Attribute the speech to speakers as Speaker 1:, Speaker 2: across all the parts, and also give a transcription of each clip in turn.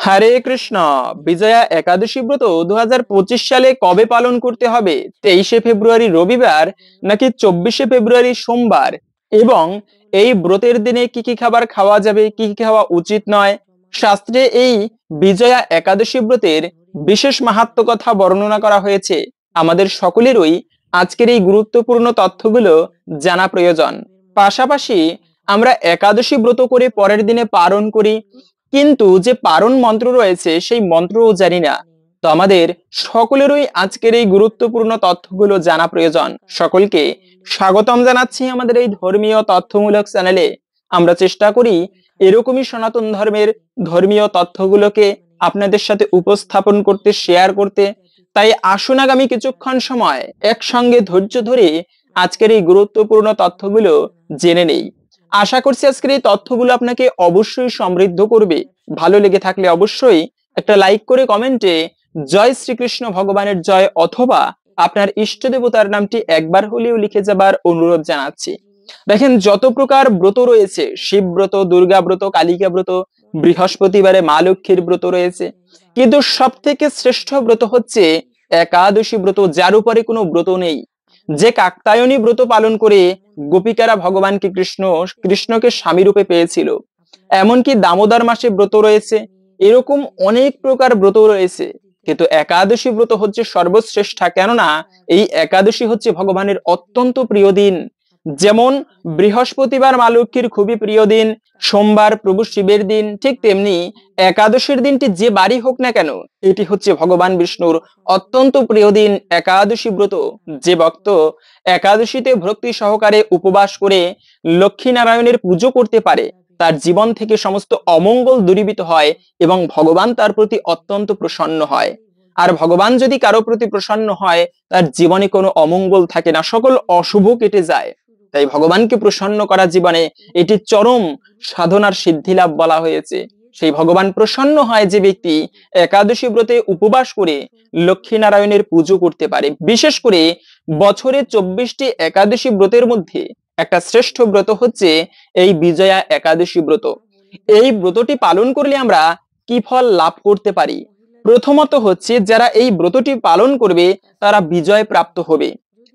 Speaker 1: হরে কৃষ্ণ। বিজয়া একাদশী ব্রত 2025 সালে কবে পালন করতে হবে? 23শে ফেব্রুয়ারি রবিবার নাকি 24শে ফেব্রুয়ারি সোমবার? এবং এই ব্রতের দিনে কি কি খাবার খাওয়া যাবে, কি কি খাওয়া উচিত নয়? শাস্ত্রে এই বিজয়া একাদশী ব্রতের বিশেষ মাহাত্ম্য কথা বর্ণনা করা হয়েছে। আমাদের সকলেরই আজকের এই গুরুত্বপূর্ণ তথ্যগুলো জানা প্রয়োজন। পাশাপাশি আমরা একাদশী ব্রত করে পরের দিনে পালন করি, কিন্তু যে পারণ মন্ত্র রয়েছে সেই মন্ত্রও জানি না। তো আমাদের সকলেরই আজকের এই গুরুত্বপূর্ণ তথ্যগুলো জানা প্রয়োজন। সকলকে স্বাগতম জানাচ্ছি আমাদের এই ধর্মীয় তথ্যমূলক চ্যানেলে। আমরা চেষ্টা করি এরকমই সনাতন ধর্মের ধর্মীয় তথ্যগুলোকে আপনাদের সাথে উপস্থাপন করতে, শেয়ার করতে। তাই আসুন আগামী কিছুক্ষণ সময় একসঙ্গে ধৈর্য ধরে আজকের এই গুরুত্বপূর্ণ তথ্যগুলো জেনে নেই। আশা করছি আজকের এই তথ্যগুলো আপনাকে অবশ্যই সমৃদ্ধ করবে। ভালো লেগে থাকলে অবশ্যই একটা লাইক করে কমেন্টে জয় শ্রীকৃষ্ণ ভগবানের জয় অথবা আপনার ইষ্ট দেবতার নামটি একবার হলেও লিখে যাবার অনুরোধ জানাচ্ছি। দেখেন, যত প্রকার ব্রত রয়েছে, শিব ব্রত, দুর্গা ব্রত, কালিকা ব্রত, বৃহস্পতিবারে মা লক্ষ্মীর ব্রত রয়েছে, কিন্তু সব থেকে শ্রেষ্ঠ ব্রত হচ্ছে একাদশী ব্রত, যার উপরে কোনো ব্রত নেই। যে কাত্যায়নী ব্রত পালন করে গোপিকারা ভগবানকে কৃষ্ণকে স্বামী রূপে পেয়েছিল। এমনকি দামোদর মাসে ব্রত রয়েছে, এরকম অনেক প্রকার ব্রত রয়েছে, কিন্তু একাদশী ব্রত হচ্ছে সর্বশ্রেষ্ঠা। কেননা এই একাদশী হচ্ছে ভগবানের অত্যন্ত প্রিয় দিন। যেমন বৃহস্পতিবার মা লক্ষ্মীর খুবই প্রিয় দিন, সোমবার প্রভু শিবের দিন, ঠিক তেমনি একাদশীর দিনটি যে বারই হোক না কেন, এটি হচ্ছে ভগবান বিষ্ণুর অত্যন্ত প্রিয় দিন একাদশী ব্রত। যে ভক্ত একাদশীতে ভক্তি সহকারে উপবাস করে লক্ষ্মী নারায়ণের পুজো করতে পারে, তার জীবন থেকে সমস্ত অমঙ্গল দূরীভূত হয় এবং ভগবান তার প্রতি অত্যন্ত প্রসন্ন হয়। আর ভগবান যদি কারো প্রতি প্রসন্ন হয়, তার জীবনে কোনো অমঙ্গল থাকে না, সকল অশুভ কেটে যায়। তাই ভগবানকে প্রসন্ন করা জীবনে এটি চরম সাধনার সিদ্ধি লাভ বলা হয়েছে। সেই ভগবান প্রসন্ন হয় যে ব্যক্তি একাদশী ব্রতে উপবাস করে লক্ষ্মী নারায়ণের পুজো করতে পারে। বিশেষ করে বছরে 24টি একাদশী ব্রতের মধ্যে একটা শ্রেষ্ঠ ব্রত হচ্ছে এই বিজয়া একাদশী ব্রত। এই ব্রতটি পালন করলে আমরা কি ফল লাভ করতে পারি? প্রথমত হচ্ছে, যারা এই ব্রতটি পালন করবে তারা বিজয় প্রাপ্ত হবে।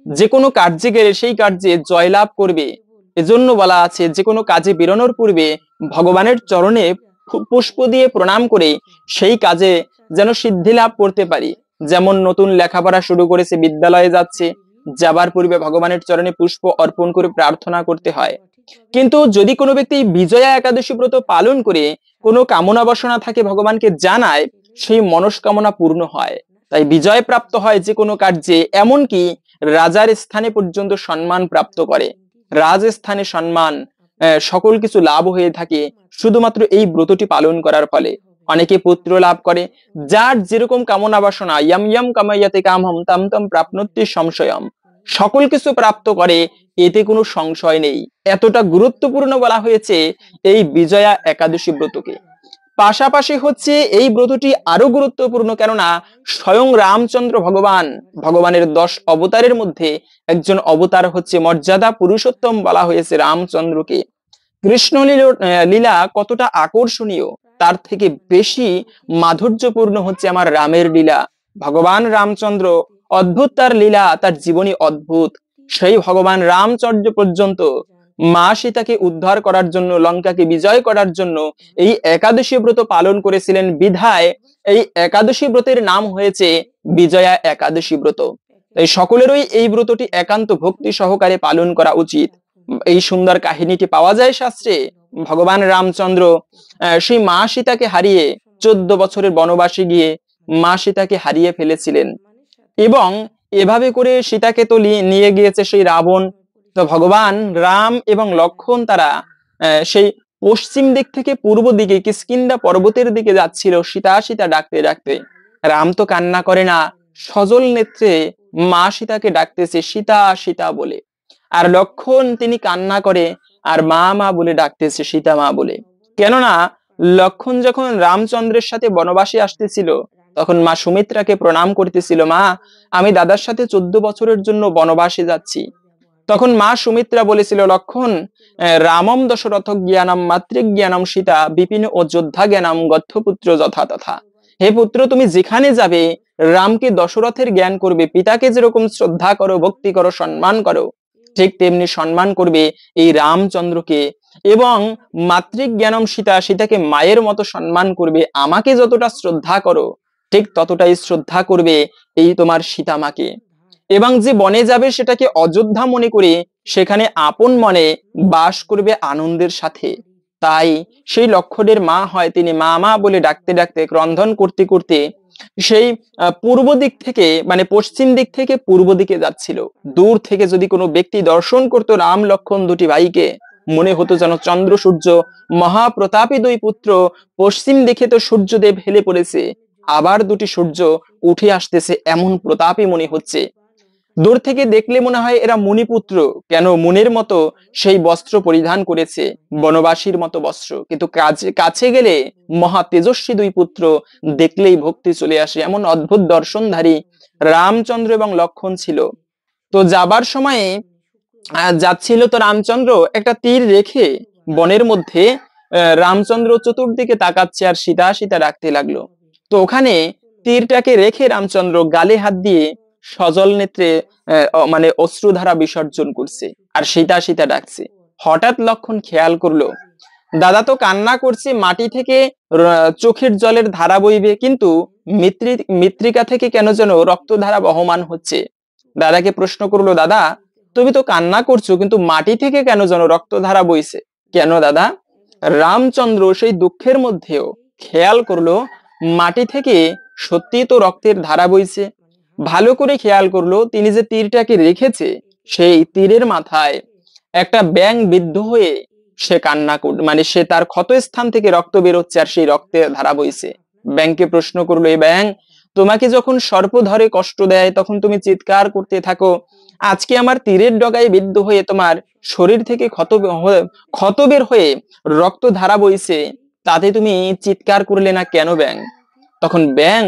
Speaker 1: যে কোনো কার্যে গেলে সেই কার্যে জয়লাভ করবে। এজন্য বলা আছে, যে কোনো কাজে বেরোনোর পূর্বে ভগবানের চরণে পুষ্প দিয়ে প্রণাম করে সেই কাজে যেন সিদ্ধি লাভ করতে পারি। যেমন নতুন লেখাপড়া শুরু করেছে, বিদ্যালয়ে যাচ্ছে, যাবার পূর্বে ভগবানের চরণে পুষ্প অর্পণ করে প্রার্থনা করতে হয়। কিন্তু যদি কোনো ব্যক্তি বিজয়া একাদশী ব্রত পালন করে কোনো কামনা বাসনা থাকে, ভগবানকে জানায়, সেই মনস্কামনা পূর্ণ হয়। তাই বিজয় প্রাপ্ত হয় যে কোনো কার্যে, এমনকি রাজার স্থানে পর্যন্ত সম্মান প্রাপ্ত করে। রাজস্থানে সম্মান, সকল কিছু লাভ হয়ে থাকে শুধুমাত্র এই ব্রতটি পালন করার ফলে। অনেকে পুত্র লাভ করে। যার যেরকম কামনা বাসনা, ইয়ম ইয়ম কামাইয়াতে কামহম তাম তাম প্রাপ্নতি সংশয়ম, সকল কিছু প্রাপ্ত করে, এতে কোনো সংশয় নেই। এতটা গুরুত্বপূর্ণ বলা হয়েছে এই বিজয়া একাদশী ব্রতকে। পাশাপাশি হচ্ছে এই ব্রতটি আরো গুরুত্বপূর্ণ, কেননা স্বয়ং রামচন্দ্র ভগবানের 10 অবতারের মধ্যে একজন অবতার হচ্ছে মর্যাদা পুরুষোত্তম বলা হয়েছে রামচন্দ্রকে। কৃষ্ণ লীলা কতটা আকর্ষণীয়, তার থেকে বেশি মাধুর্যপূর্ণ হচ্ছে আমার রামের লীলা। ভগবান রামচন্দ্র অদ্ভুত, তার লীলা, তার জীবনী অদ্ভুত। সেই ভগবান রামচন্দ্র পর্যন্ত মা সীতাকে উদ্ধার করার জন্য, লঙ্কাকে বিজয় করার জন্য এই একাদশী ব্রত পালন করেছিলেন। বিধায় এই একাদশী ব্রতের নাম হয়েছে বিজয়া একাদশী ব্রত। এই সকলেরই এই ব্রতটি একান্ত ভক্তি সহকারে পালন করা উচিত। এই সুন্দর কাহিনীটি পাওয়া যায় শাস্ত্রে। ভগবান রামচন্দ্র সেই মা সীতাকে হারিয়ে 14 বছরের বনবাসে গিয়ে মা সীতাকে হারিয়ে ফেলেছিলেন, এবং এভাবে করে সীতাকে তো নিয়ে গিয়েছে সেই রাবণ। তো ভগবান রাম এবং লক্ষ্মণ তারা সেই পশ্চিম দিক থেকে পূর্ব দিকে কিষ্কিন্ধা পর্বতের দিকে যাচ্ছিল, সীতা সীতা ডাকতে ডাকতে। রাম তো কান্না করে না, সজল নেত্রে মা সীতাকে ডাকতেছে সীতা সীতা বলে। আর লক্ষ্মণ তিনি কান্না করে আর মা মা বলে ডাকতেছে, সীতা মা বলে। কেননা লক্ষ্মণ যখন রামচন্দ্রের সাথে বনবাসে আসতেছিল, তখন মা সুমিত্রাকে প্রণাম করতেছিল, মা আমি দাদার সাথে 14 বছরের জন্য বনবাসে যাচ্ছি, তখন মা সুমিত্রা বলেছিল, লক্ষণ, রামম দশরথ জ্ঞানম মাতৃ জ্ঞানম সীতা বিপিন ও যোদ্ধা জ্ঞানম গর্ধপুত্র যথা তথা। হে পুত্র, তুমি যেখানে যাবে রামকে দশরথের জ্ঞান করবে। পিতাকে যেরকম শ্রদ্ধা করো, ভক্তি করো, সম্মান করো, ঠিক তেমনি সম্মান করবে এই রামচন্দ্রকে। এবং মাতৃজ্ঞানম সীতা, সীতাকে মায়ের মতো সম্মান করবে। আমাকে যতটা শ্রদ্ধা করো ঠিক ততটাই শ্রদ্ধা করবে এই তোমার সীতা মাকে। এবং যে বনে যাবে সেটাকে অযোধ্যা মনে করে সেখানে আপন মনে বাস করবে আনন্দের সাথে। তাই সেই লক্ষণের মা হয়, তিনি মা মা বলে ডাকতে ডাকতে, ক্রন্দন করতে করতে সেই পূর্ব দিক থেকে, মানে পশ্চিম দিক থেকে পূর্ব দিকে যাচ্ছিল। দূর থেকে যদি কোনো ব্যক্তি দর্শন করতো রাম লক্ষণ দুটি ভাইকে, মনে হতো যেন চন্দ্র সূর্য মহাপ্রতাপী দুই পুত্র, পশ্চিম দিকে তো সূর্যদেব হেলে পড়েছে, আবার দুটি সূর্য উঠে আসতেছে, এমন প্রতাপী মনে হচ্ছে। দূর থেকে দেখলে মনে হয় এরা মুনিপুত্র, কেন মুনির মতো সেই বস্ত্র পরিধান করেছে, বনবাসীর মতো বস্ত্র। কিন্তু কাছে গেলে মহা তেজস্বী দুই পুত্র, দেখলেই ভক্তি চলে আসে, এমন অদ্ভুত দর্শনধারী রামচন্দ্র এবং লক্ষণ ছিল। তো যাবার সময়ে যাচ্ছিল তো রামচন্দ্র একটা তীর রেখে বনের মধ্যে, রামচন্দ্র চতুর্দিকে তাকাচ্ছে আর সীতা সীতা ডাকতে লাগলো। তো ওখানে তীরটাকে রেখে রামচন্দ্র গালে হাত দিয়ে সজল নেত্রে মানে অশ্রুধারা বিসর্জন করছে আর সীতা সীতা ডাকছে। হঠাৎ লক্ষণ খেয়াল করলো দাদা তো কান্না করছে, মাটি থেকে চোখের জলের ধারা বইবে, কিন্তু মৃত্তিকা থেকে কেন যেন রক্তধারা বহমান হচ্ছে। দাদাকে প্রশ্ন করলো, দাদা তুমি তো কান্না করছো, কিন্তু মাটি থেকে কেন যেন রক্তধারা বইছে, কেন দাদা? রামচন্দ্র সেই দুঃখের মধ্যেও খেয়াল করলো মাটি থেকে সত্যি তো রক্তের ধারা বইছে। ভালো করে খেয়াল করলো তিনি যে তীরটাকে রেখেছে সেই তীরের মাথায় একটা ব্যাঙ বিদ্ধ হয়ে সে কান্না করল, মানে সে তার ক্ষত স্থান থেকে রক্ত বেরোচ্ছে আর সেই রক্তের ধারা বইছে। ব্যাঙকে প্রশ্ন করলো, এই ব্যাঙ, তোমাকে যখন সর্প ধরে কষ্ট দেয় তখন তুমি চিৎকার করতে থাকো, আজকে আমার তীরের ডগায় বিদ্ধ হয়ে তোমার শরীর থেকে ক্ষত বের হয়ে রক্ত ধারা বইছে, তাতে তুমি চিৎকার করলে না কেন ব্যাঙ? তখন ব্যাঙ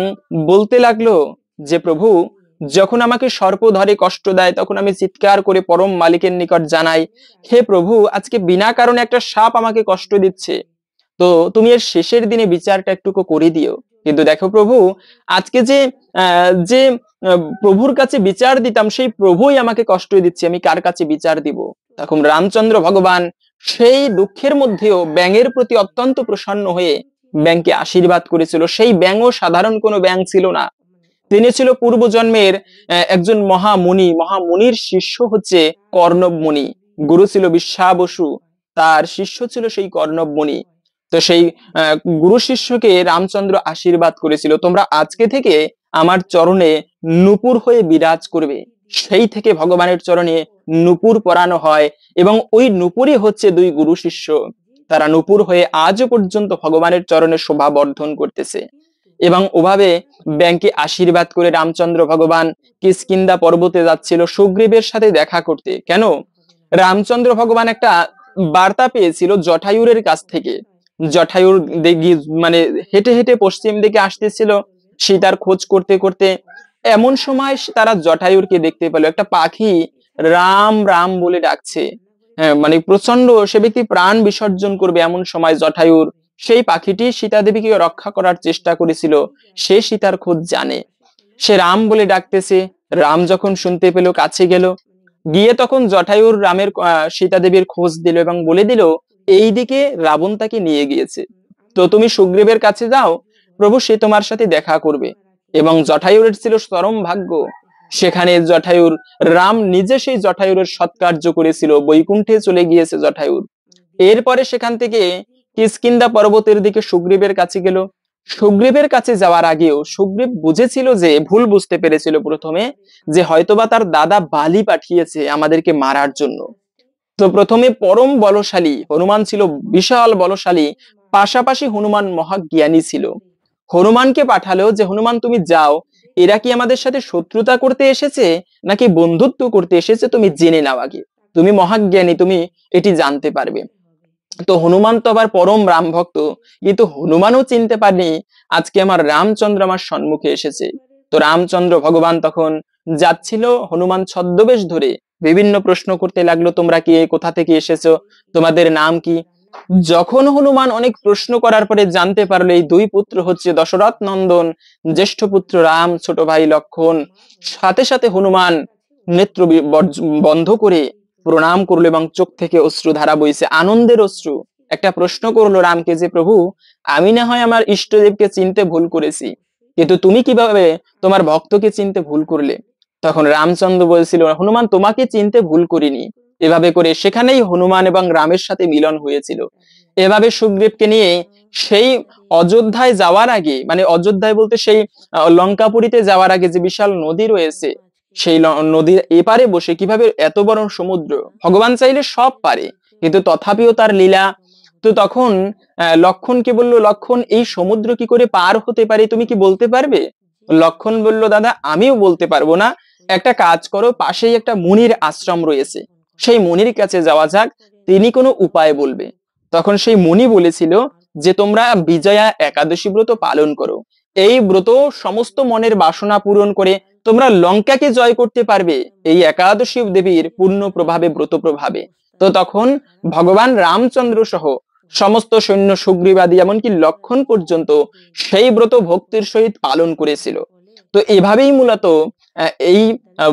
Speaker 1: বলতে লাগলো যে প্রভু, যখন আমাকে সর্প ধরে কষ্ট দেয় তখন আমি চিৎকার করে পরম মালিকের নিকট জানাই, হে প্রভু, আজকে বিনা কারণে একটা সাপ আমাকে কষ্ট দিচ্ছে, তো তুমি এর শেষের দিনে বিচারটা একটুকু করে দিও। কিন্তু দেখো প্রভু, আজকে যে প্রভুর কাছে বিচার দিতাম সেই প্রভুই আমাকে কষ্ট দিচ্ছে, আমি কার কাছে বিচার দিব? তখন রামচন্দ্র ভগবান সেই দুঃখের মধ্যেও ব্যাঙের প্রতি অত্যন্ত প্রসন্ন হয়ে ব্যাঙকে আশীর্বাদ করেছিল। সেই ব্যাঙও সাধারণ কোনো ব্যাঙ ছিল না, তিনি ছিল পূর্বজন্মের একজন মহামুনি। মহামুনির শিষ্য হচ্ছে কর্ণব মুনি, গুরু ছিল বিশ্বা বসু, তার শিষ্য ছিল সেই কর্ণব মুনি। তো সেই গুরু শিষ্যকে রামচন্দ্র আশীর্বাদ করেছিল, তোমরা আজকে থেকে আমার চরণে নূপুর হয়ে বিরাজ করবে। সেই থেকে ভগবানের চরণে নূপুর পরানো হয় এবং ওই নূপুরই হচ্ছে দুই গুরু শিষ্য, তারা নূপুর হয়ে আজও পর্যন্ত ভগবানের চরণে শোভা বর্ধন করতেছে। এবং ওভাবে ব্যাঙকে আশীর্বাদ করে রামচন্দ্র ভগবান কিষ্কিন্ধা পর্বতে যাচ্ছিল সুগ্রীবের সাথে দেখা করতে। কেন? রামচন্দ্র ভগবান একটা বার্তা পেয়েছিল জটায়ুরের কাছ থেকে। জটায়ুর মানে হেঁটে হেঁটে পশ্চিম দিকে আসতেছিল সীতার খোঁজ করতে করতে। এমন সময় তারা জটায়ুরকে দেখতে পেল, একটা পাখি রাম রাম বলে ডাকছে। হ্যাঁ, মানে প্রচন্ড, সে ব্যক্তি প্রাণ বিসর্জন করবে এমন সময় জটায়ুর সেই পাখিটি সীতা দেবীকে রক্ষা করার চেষ্টা করেছিল, সে সীতার খোঁজ জানে, সে রাম বলে ডাকতেছে। রাম যখন শুনতে পেল কাছে গেল, গিয়ে তখন জটায়ুর রামের সীতা দেবীর খোঁজ দিল এবং বলে দিল এই দিকে রাবণ তাকে নিয়ে গিয়েছে, তো তুমি সুগ্রীবের কাছে যাও, প্রভু সে তোমার সাথে দেখা করবে। এবং জটায়ুরের ছিল চরম ভাগ্য, সেখানে জটায়ুর রাম নিজে সেই জটায়ুরের সৎকার্য করেছিল, বৈকুণ্ঠে চলে গিয়েছে জটায়ুর। এরপরে সেখান থেকে কিষ্কিন্ধা পর্বতের দিকে সুগ্রীবের কাছে গেল। সুগ্রীবের কাছে যাওয়ার আগেও সুগ্রীব বুঝেছিল, যে ভুল বুঝতে পেরেছিল প্রথমে, যে হয়তোবা তার দাদা বালি পাঠিয়েছে আমাদেরকে মারার জন্য। তো প্রথমে পরম বলশালী হনুমান ছিল, বিশাল বলশালী, পাশাপাশি হনুমান মহাজ্ঞানী ছিল। হনুমানকে পাঠালো যে হনুমান তুমি যাও, এরা কি আমাদের সাথে শত্রুতা করতে এসেছে নাকি বন্ধুত্ব করতে এসেছে, তুমি জেনে নাও আগে, তুমি মহাজ্ঞানী, তুমি এটি জানতে পারবে। তো হনুমান তো আবার পরম রাম ভক্ত, কিন্তু হনুমানও চিনতে পারেনি আজকে আমার রামচন্দ্র আমার সম্মুখে এসেছে। তো রামচন্দ্র ভগবান তখন যাচ্ছিল হনুমান ছদ্মবেশ ধরে বিভিন্ন প্রশ্ন করতে লাগলো, তোমরা কে, কোথা থেকে এসেছো, তোমাদের নাম কি। যখন হনুমান অনেক প্রশ্ন করার পরে জানতে পারলো এই দুই পুত্র হচ্ছে দশরথ নন্দন, জ্যেষ্ঠ পুত্র রাম, ছোট ভাই লক্ষণ, সাথে সাথে হনুমান নেত্র বন্ধ করে প্রণাম করলো এবং চোখ থেকে অশ্রু ধারা বইছে, আনন্দের অশ্রু। একটা প্রশ্ন করলো রামকে যে, প্রভু, আমি না হয় আমার ইষ্টদেবকে চিনতে ভুল করেছি, কিন্তু তুমি কিভাবে তোমার ভক্তকে চিনতে ভুল করলে? তখন রামচন্দ্র বলছিল, হনুমান, তোমাকে চিনতে ভুল করিনি। এভাবে করে সেখানেই হনুমান এবং রামের সাথে মিলন হয়েছিল। এভাবে সুগ্রীবকে নিয়ে সেই অযোধ্যায় যাওয়ার আগে, মানে অযোধ্যায় বলতে সেই লঙ্কাপুরীতে যাওয়ার আগে যে বিশাল নদী রয়েছে, সেই নদীর এপারে বসে কিভাবে এত বড় সমুদ্র, ভগবান চাইলে সব পারে, কিন্তু তথাপিও তার লীলা। তো তখন লক্ষণকে বলল, লক্ষণ, এই সমুদ্র কি করে পার হতে পারে, তুমি কি বলতে পারবে? লক্ষণ বলল, দাদা, আমিও বলতে পারবো না, একটা কাজ করো, পাশেই একটা মুনির আশ্রম রয়েছে, সেই মুনির কাছে যাওয়া যাক, তিনি কোনো উপায় বলবে। তখন সেই মুনি বলেছিল যে, তোমরা বিজয়া একাদশী ব্রত পালন করো, এই ব্রত সমস্ত মনের বাসনা পূরণ করে তোমরা লঙ্কাকে জয় করতে পারবে, এই একাদশী দেবীর পূর্ণ প্রভাবে, ব্রত প্রভাবে। তো তখন ভগবান রামচন্দ্র সহ সমস্ত সৈন্য, সুগ্রীবাদী, এমনকি লক্ষণ পর্যন্ত সেই ব্রত ভক্তির সহিত পালন করেছিল। তো এভাবেই মূলত এই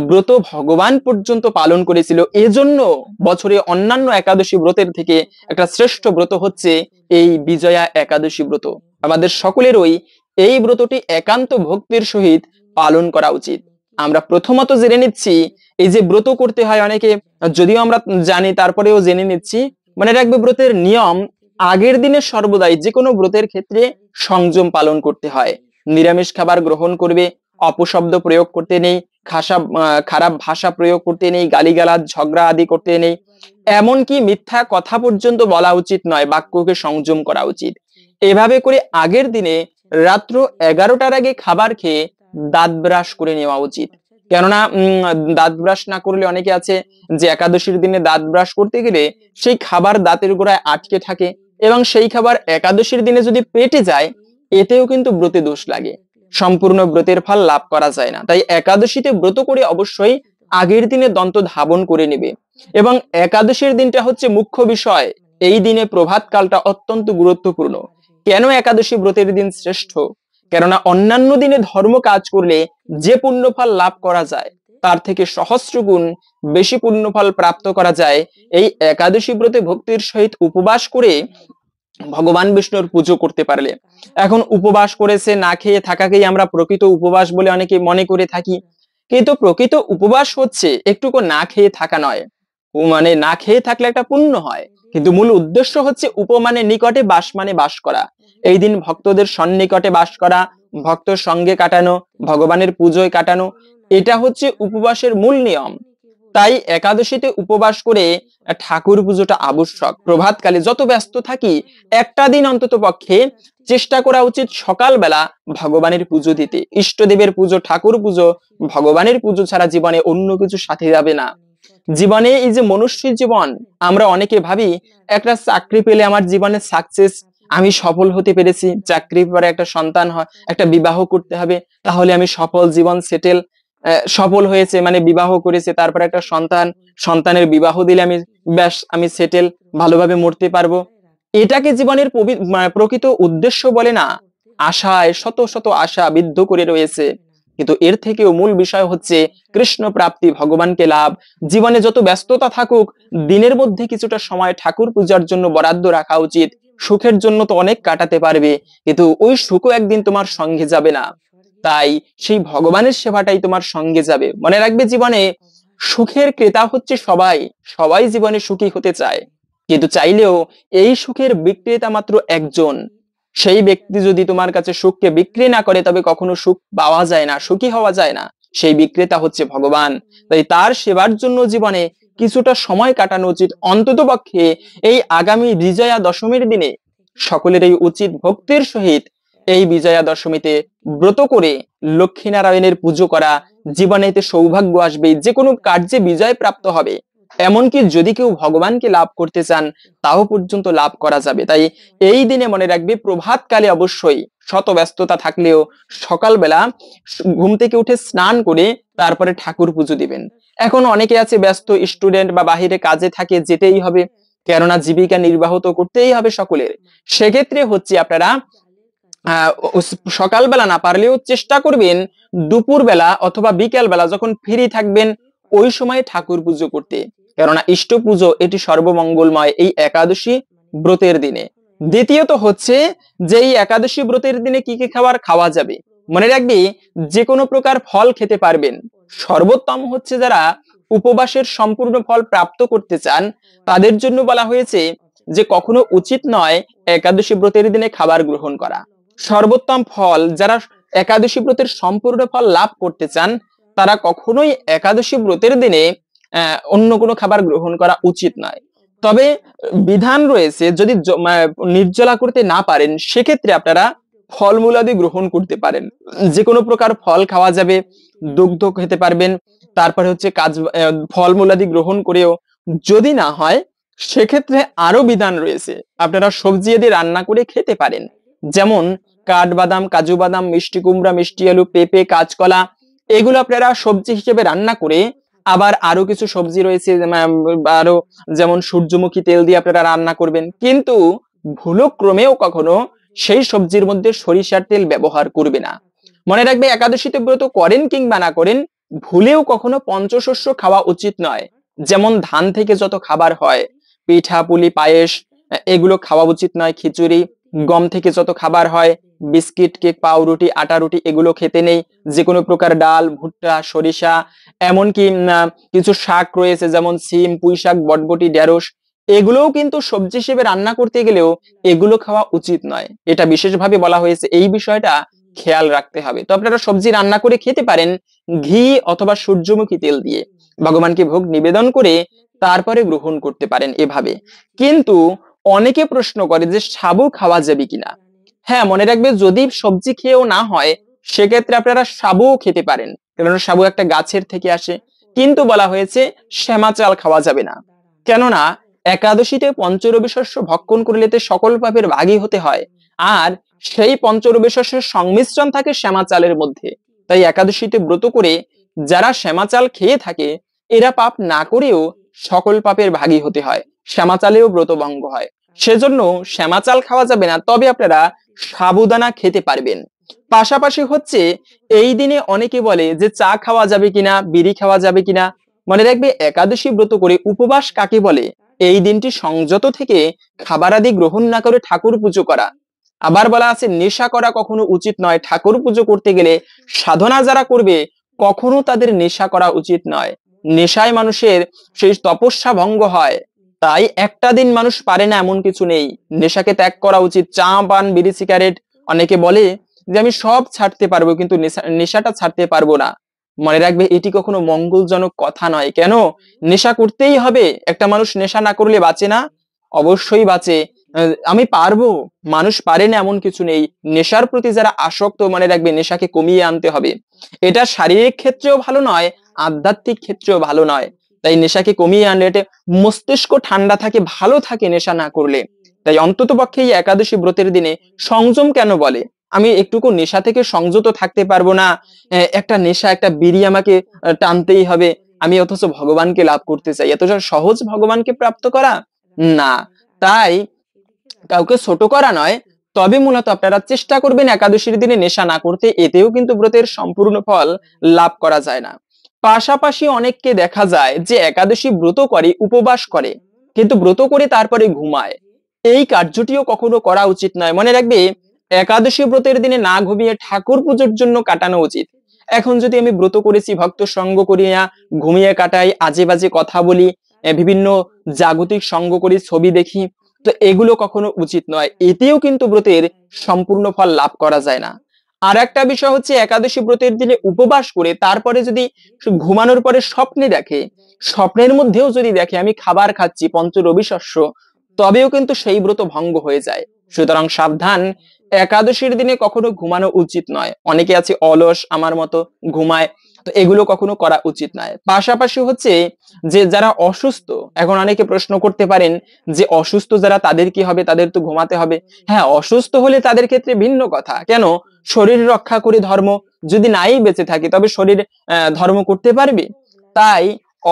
Speaker 1: ব্রত ভগবান পর্যন্ত পালন করেছিল। এজন্য বছরে অন্যান্য একাদশী ব্রতের থেকে একটা শ্রেষ্ঠ ব্রত হচ্ছে এই বিজয়া একাদশী ব্রত। আমাদের সকলেরই এই ব্রতটি একান্ত ভক্তির সহিত পালন করা উচিত। আমরা প্রথমত জেনে নিচ্ছি, এই যে ব্রত করতে হয়, অনেকে যদিও আমরা জানি তারপরেও জেনে নিচ্ছি, মানে রাখবে ব্রতের নিয়ম, আগের দিনে সর্বদাই যে কোনো ব্রতের ক্ষেত্রে সংযম পালন করতে হয়। নিরামিষ খাবার গ্রহণ করবে, অপশব্দ প্রয়োগ করতে নেই, খারাপ ভাষা প্রয়োগ করতে নেই, গালিগালাজ, ঝগড়া আদি করতে নেই, এমনকি মিথ্যা কথা পর্যন্ত বলা উচিত নয়, বাক্যকে সংযম করা উচিত। এভাবে করে আগের দিনে রাত্র 11টার আগে খাবার খেয়ে দাঁত ব্রাশ করে নেওয়া উচিত। কেননা দাঁত ব্রাশ না করলে অনেকে আছে যে একাদশীর দিনে দাঁত ব্রাশ করতে গেলে সেই খাবার দাঁতের গোড়ায় আটকে থাকে, এবং সেই খাবার একাদশীর দিনে যদি পেটে যায়, এতেও কিন্তু ব্রতে দোষ লাগে, সম্পূর্ণ ব্রতের ফল লাভ করা যায় না। তাই একাদশীতে ব্রত করে অবশ্যই আগের দিনে দন্ত ধাবন করে নেবে। এবং একাদশীর দিনটা হচ্ছে মুখ্য বিষয়, এই দিনে প্রভাত কালটা অত্যন্ত গুরুত্বপূর্ণ। কেন একাদশী ব্রতের দিন শ্রেষ্ঠ? কেননা অন্যান্য দিনে ধর্ম কাজ করলে যে পুণ্যফল লাভ করা যায়, তার থেকে সহস্র গুণ বেশি পুণ্যফল প্রাপ্ত করা যায় এই একাদশী ব্রতে ভক্তির সহিত উপবাস করে ভগবান বিষ্ণুর পুজো করতে পারলে। এখন উপবাস করেছে না খেয়ে থাকাকেই আমরা প্রকৃত উপবাস বলে অনেকে মনে করে থাকি, কিন্তু প্রকৃত উপবাস হচ্ছে একটুকু না খেয়ে থাকা নয়। মানে না খেয়ে থাকলে একটা পুণ্য হয়, কিন্তু মূল উদ্দেশ্য হচ্ছে উপমানে নিকটে, বাস মানে বাস করা। এই দিন ভক্তদের সন্নিকটে বাস করা, ভক্তর সঙ্গে কাটানো, ভগবানের পুজোয় কাটানো, এটা হচ্ছে উপবাসের মূল নিয়ম। তাই একাদশীতে উপবাস করে ঠাকুর পুজোটা আবশ্যক। প্রভাতকালে যত ব্যস্ত থাকি, একটা দিন অন্তত পক্ষে চেষ্টা করা উচিত সকালবেলা ভগবানের পুজো দিতে। ইষ্টদেবের পুজো, ঠাকুর পুজো, ভগবানের পুজো ছাড়া জীবনে অন্য কিছু সাথে যাবে না। জীবনে এই যে মনুষ্যের জীবন, আমরা অনেকে ভাবি একটা চাকরি পেলে আমার জীবনে সাকসেস, আমি সফল হতে পেরেছি, চাকরি পরে একটা সন্তান হয়, একটা বিবাহ করতে হবে, তাহলে আমি সফল, জীবন সেটেল, সফল হয়েছে মানে বিবাহ করেছে, তারপর একটা সন্তান, সন্তানের বিবাহ দিলে আমি ব্যাস, আমি সেটেল, ভালোভাবে মরতে পারবো। এটাকে জীবনের প্রকৃত উদ্দেশ্য বলে না। আশায় শত শত আশা বিদ্ধ করে রয়েছে, কিন্তু এর থেকেও মূল বিষয় হচ্ছে কৃষ্ণ প্রাপ্তি, ভগবানকে লাভ। জীবনে যত ব্যস্ততা থাকুক, দিনের মধ্যে কিছুটা সময় ঠাকুর পূজার জন্য বরাদ্দ রাখা উচিত। সুখের জন্য তো অনেক কাটাতে পারবে, কিন্তু ওই সুখও একদিন তোমার সঙ্গে যাবে না। তাই সেই ভগবানের সেবাটাই তোমার সঙ্গে যাবে। মনে রাখবে, জীবনে সুখের ক্রেতা হচ্ছে সবাই, সবাই জীবনে সুখী হতে চায়, কিন্তু চাইলেও এই সুখের বিক্রেতা মাত্র একজন। সেই ব্যক্তি যদি তোমার কাছে সুখকে বিক্রি না করে, তবে কখনো সুখ পাওয়া যায় না, সুখী হওয়া যায় না। সেই বিক্রেতা হচ্ছে ভগবান। তাই তার সেবার জন্য জীবনে কিছুটা সময় কাটানো উচিত। অন্তত পক্ষে এই আগামী বিজয়া দশমীর দিনে সকলের এই উচিত ভক্তির সহিত এই বিজয়া দশমীতে ব্রত করে লক্ষ্মী নারায়ণের পুজো করা। জীবনে এতে সৌভাগ্য আসবে, যে কোনো কার্যে বিজয় প্রাপ্ত হবে। এমনকি যদি কেউ ভগবানকে লাভ করতে চান তাও পর্যন্ত লাভ করা যাবে। তাই এই দিনে মনে রাখবে প্রভাতকালে অবশ্যই শত ব্যস্ততা থাকলেও সকালবেলা ঘুম থেকে উঠে স্নান করে তারপরে ঠাকুর পুজো দিবেন। এখন অনেকে আছে ব্যস্ত স্টুডেন্ট বা বাহিরে কাজে থাকে, যেতেই হবে, কেননা জীবিকা নির্বাহ তো করতেই হবে সকলের। সেক্ষেত্রে হচ্ছে আপনারা সকালবেলা না পারলেও চেষ্টা করবেন দুপুরবেলা অথবা বিকেল বেলা যখন ফ্রি থাকবেন ওই সময় ঠাকুর পুজো করতে, কেননা ইষ্ট পুজো এটি সর্বমঙ্গলময় এই একাদশী ব্রতের দিনে। দ্বিতীয়ত হচ্ছে যে এই একাদশী ব্রতের দিনে কি কি খাবার খাওয়া যাবে, মনে রাখবি যে কোনো প্রকার ফল খেতে পারবেন। সর্বোত্তম হচ্ছে যারা উপবাসের সম্পূর্ণ ফল প্রাপ্ত করতে চান তাদের জন্য বলা হয়েছে যে কখনো উচিত নয় একাদশী ব্রতের দিনে খাবার গ্রহণ করা। সর্বোত্তম ফল যারা একাদশী ব্রতের সম্পূর্ণ ফল লাভ করতে চান তারা কখনোই একাদশী ব্রতের দিনে অন্য কোনো খাবার গ্রহণ করা উচিত নয়। তবে বিধান রয়েছে যদি নির্জলা করতে না পারেন সেক্ষেত্রে আপনারা ফলমূলাদি গ্রহণ করতে পারেন, যে কোনো প্রকার ফল খাওয়া যাবে, দুগ্ধ খেতে পারবেন। তারপরে হচ্ছে ফলমূলাদি গ্রহণ করেও যদি না হয় সেক্ষেত্রে আরো বিধান রয়েছে, আপনারা সবজি দিয়ে রান্না করে খেতে পারেন, যেমন কাঠবাদাম, কাজু বাদাম, মিষ্টি কুমড়া, মিষ্টি আলু, পেঁপে, কাঁচকলা, এগুলো আপনারা সবজি হিসেবে রান্না করে, আবার আরো কিছু সবজি রয়েছে আরো যেমন সূর্যমুখী তেল দিয়ে আপনারা রান্না করবেন, কিন্তু ভুলক্রমেও কখনো সেই সবজির মধ্যে সরিষার তেল ব্যবহার করবে না। মনে রাখবে একাদশীতে ব্রত করেন কিংবা না করেন ভুলেও কখনো পঞ্চশস্য খাওয়া উচিত নয়। যেমন ধান থেকে যত খাবার হয়, পিঠা পুলি পায়েস, এগুলো খাওয়া উচিত নয়। খিচুড়ি, গম থেকে যত খাবার হয়, বিস্কিট, কেক, পাউরুটি, আটা রুটি, এগুলো খেতে নেই। যে কোনো প্রকার ডাল, ভুট্টা, সরিষা, এমনকি কিছু শাক রয়েছে যেমন সিম, পুঁই শাক, বটবটি, ঢেঁড়স, এগুলোও কিন্তু সবজি হিসেবে রান্না করতে গেলেও এগুলো খাওয়া উচিত নয়। এটা বিশেষভাবে বলা হয়েছে, এই বিষয়টা খেয়াল রাখতে হবে। তো আপনারা সবজি রান্না করে খেতে পারেন ঘি অথবা সূর্যমুখী তেল দিয়ে, ভগবানকে ভোগ নিবেদন করে তারপরে গ্রহণ করতে পারেন এভাবে। কিন্তু অনেকে প্রশ্ন করে যে সাবু খাওয়া যাবে কিনা। হ্যাঁ, মনে রাখবে যদি সবজি খেয়েও না হয় সেক্ষেত্রে আপনারা সাবুও খেতে পারেন, কেননা সাবু একটা গাছের থেকে আসে। কিন্তু বলা হয়েছে শ্যামা চাল খাওয়া যাবে না, কেননা একাদশীতে পঞ্চরবি শস্য ভক্ষণ করলেতে সকল পাপের ভাগী হতে হয়, আর সেই পঞ্চরবি শস্যের সংমিশ্রণ থাকে শ্যামা চালের মধ্যে। তাই একাদশীতে ব্রত করে যারা শ্যামা চাল খেয়ে থাকে এরা পাপ না করেও সকল পাপের ভাগী হতে হয়, শ্যামা চালেও ব্রত ভঙ্গ হয়। সেজন্য শ্যামা চাল খাওয়া যাবে না, তবে আপনারা সাবুদানা খেতে পারবেন। পাশাপাশি হচ্ছে এই দিনে অনেকে বলে যে চা খাওয়া যাবে কিনা, বিড়ি খাওয়া যাবে কিনা। মনে রাখবে একাদশী ব্রত করে উপবাস কাকে বলে, এই দিনটি সংযত থেকে খাবার আদি গ্রহণ না করে ঠাকুর পুজো করা। আবার বলা আছে নেশা করা কখনো উচিত নয়, ঠাকুর পুজো করতে গেলে সাধনা যারা করবে কখনো তাদের নেশা করা উচিত নয়। নেশায় মানুষের সেই তপস্যা ভঙ্গ হয়। তাই একটা দিন মানুষ পারে না এমন কিছু নেই, নেশাকে ত্যাগ করা উচিত। চা, পান, বিড়ি, সিগারেট, অনেকে বলে যে আমি সব ছাড়তে পারবো কিন্তু নেশাটা ছাড়তে পারবো না। মনে রাখবে এটি কখনো মঙ্গলজনক কথা নয়। কেন নেশা করতেই হবে? একটা মানুষ নেশা না করলে বাঁচে না? অবশ্যই বাঁচে। আমি পারবো, মানুষ পারে না এমন কিছু নেই। নেশার প্রতি যারা আসক্ত, মনে রাখবে নেশাকে কমিয়ে আনতে হবে। এটা শারীরিক ক্ষেত্রেও ভালো নয়, আধ্যাত্মিক ক্ষেত্রেও ভালো নয়। তাই নেশাকে কমিয়ে আনলে এটা মস্তিষ্ক ঠান্ডা থাকে, ভালো থাকে নেশা না করলে। তাই অন্তত পক্ষে এই একাদশী ব্রতের দিনে সংযম কেন বলে, আমি একটুকু নেশা থেকে সংযত থাকতে পারবো না, একটা নেশা, একটা বিড়ি আমাকে টানতেই হবে, আমি অথচ ভগবানকে লাভ করতে চাই, এত সহজ ভগবানকে প্রাপ্ত করা না। তাই কাউকে ছোট করা নয়, তবে মূলত আপনারা চেষ্টা করবেন একাদশীর দিনে নেশা না করতে, এতেও কিন্তু ব্রতের সম্পূর্ণ ফল লাভ করা যায় না। পাশাপাশি অনেককে দেখা যায় যে একাদশী ব্রত করে, উপবাস করে, কিন্তু ব্রত করে তারপরে ঘুমায়। এই কার্যটিও কখনো করা উচিত নয়। মনে রাখবে একাদশী ব্রতের দিনে না ঘুমিয়ে ঠাকুর পুজোর জন্য কাটানো উচিত। এখন যদি আমি ব্রত করেছি, ভক্ত সঙ্গ করি না, ঘুমিয়ে কাটাই, আজে বাজে কথা বলি, বিভিন্ন জাগতিক সঙ্গ করি, ছবি দেখি, তো এগুলো কখনো উচিত নয়। এতেও কিন্তু ব্রতের সম্পূর্ণ ফল লাভ করা যায় না। আর একটা বিষয় হচ্ছে একাদশী ব্রতের দিনে উপবাস করে তারপরে যদি ঘুমানোর পরে স্বপ্নে দেখে, স্বপ্নের মধ্যেও যদি দেখে আমি খাবার খাচ্ছি পঞ্চরবি শস্য, তবেও কিন্তু সেই ব্রত ভঙ্গ হয়ে যায়। সুতরাং সাবধান, একাদশীর দিনে কখনো ঘুমানো উচিত নয়। অনেকে আছে অলস আমার মতো ঘুমায়, তো এগুলো কখনো করা উচিত নয়। পাশাপাশি হচ্ছে যে যারা অসুস্থ, এখন অনেকে প্রশ্ন করতে পারেন যে অসুস্থ যারা তাদের কি হবে, তাদের তো ঘুমাতে হবে। হ্যাঁ, অসুস্থ হলে তাদের ক্ষেত্রে ভিন্ন কথা, কেন শরীর রক্ষা করে ধর্ম, যদি নাই বেঁচে থাকে তবে শরীর ধর্ম করতে পারবে। তাই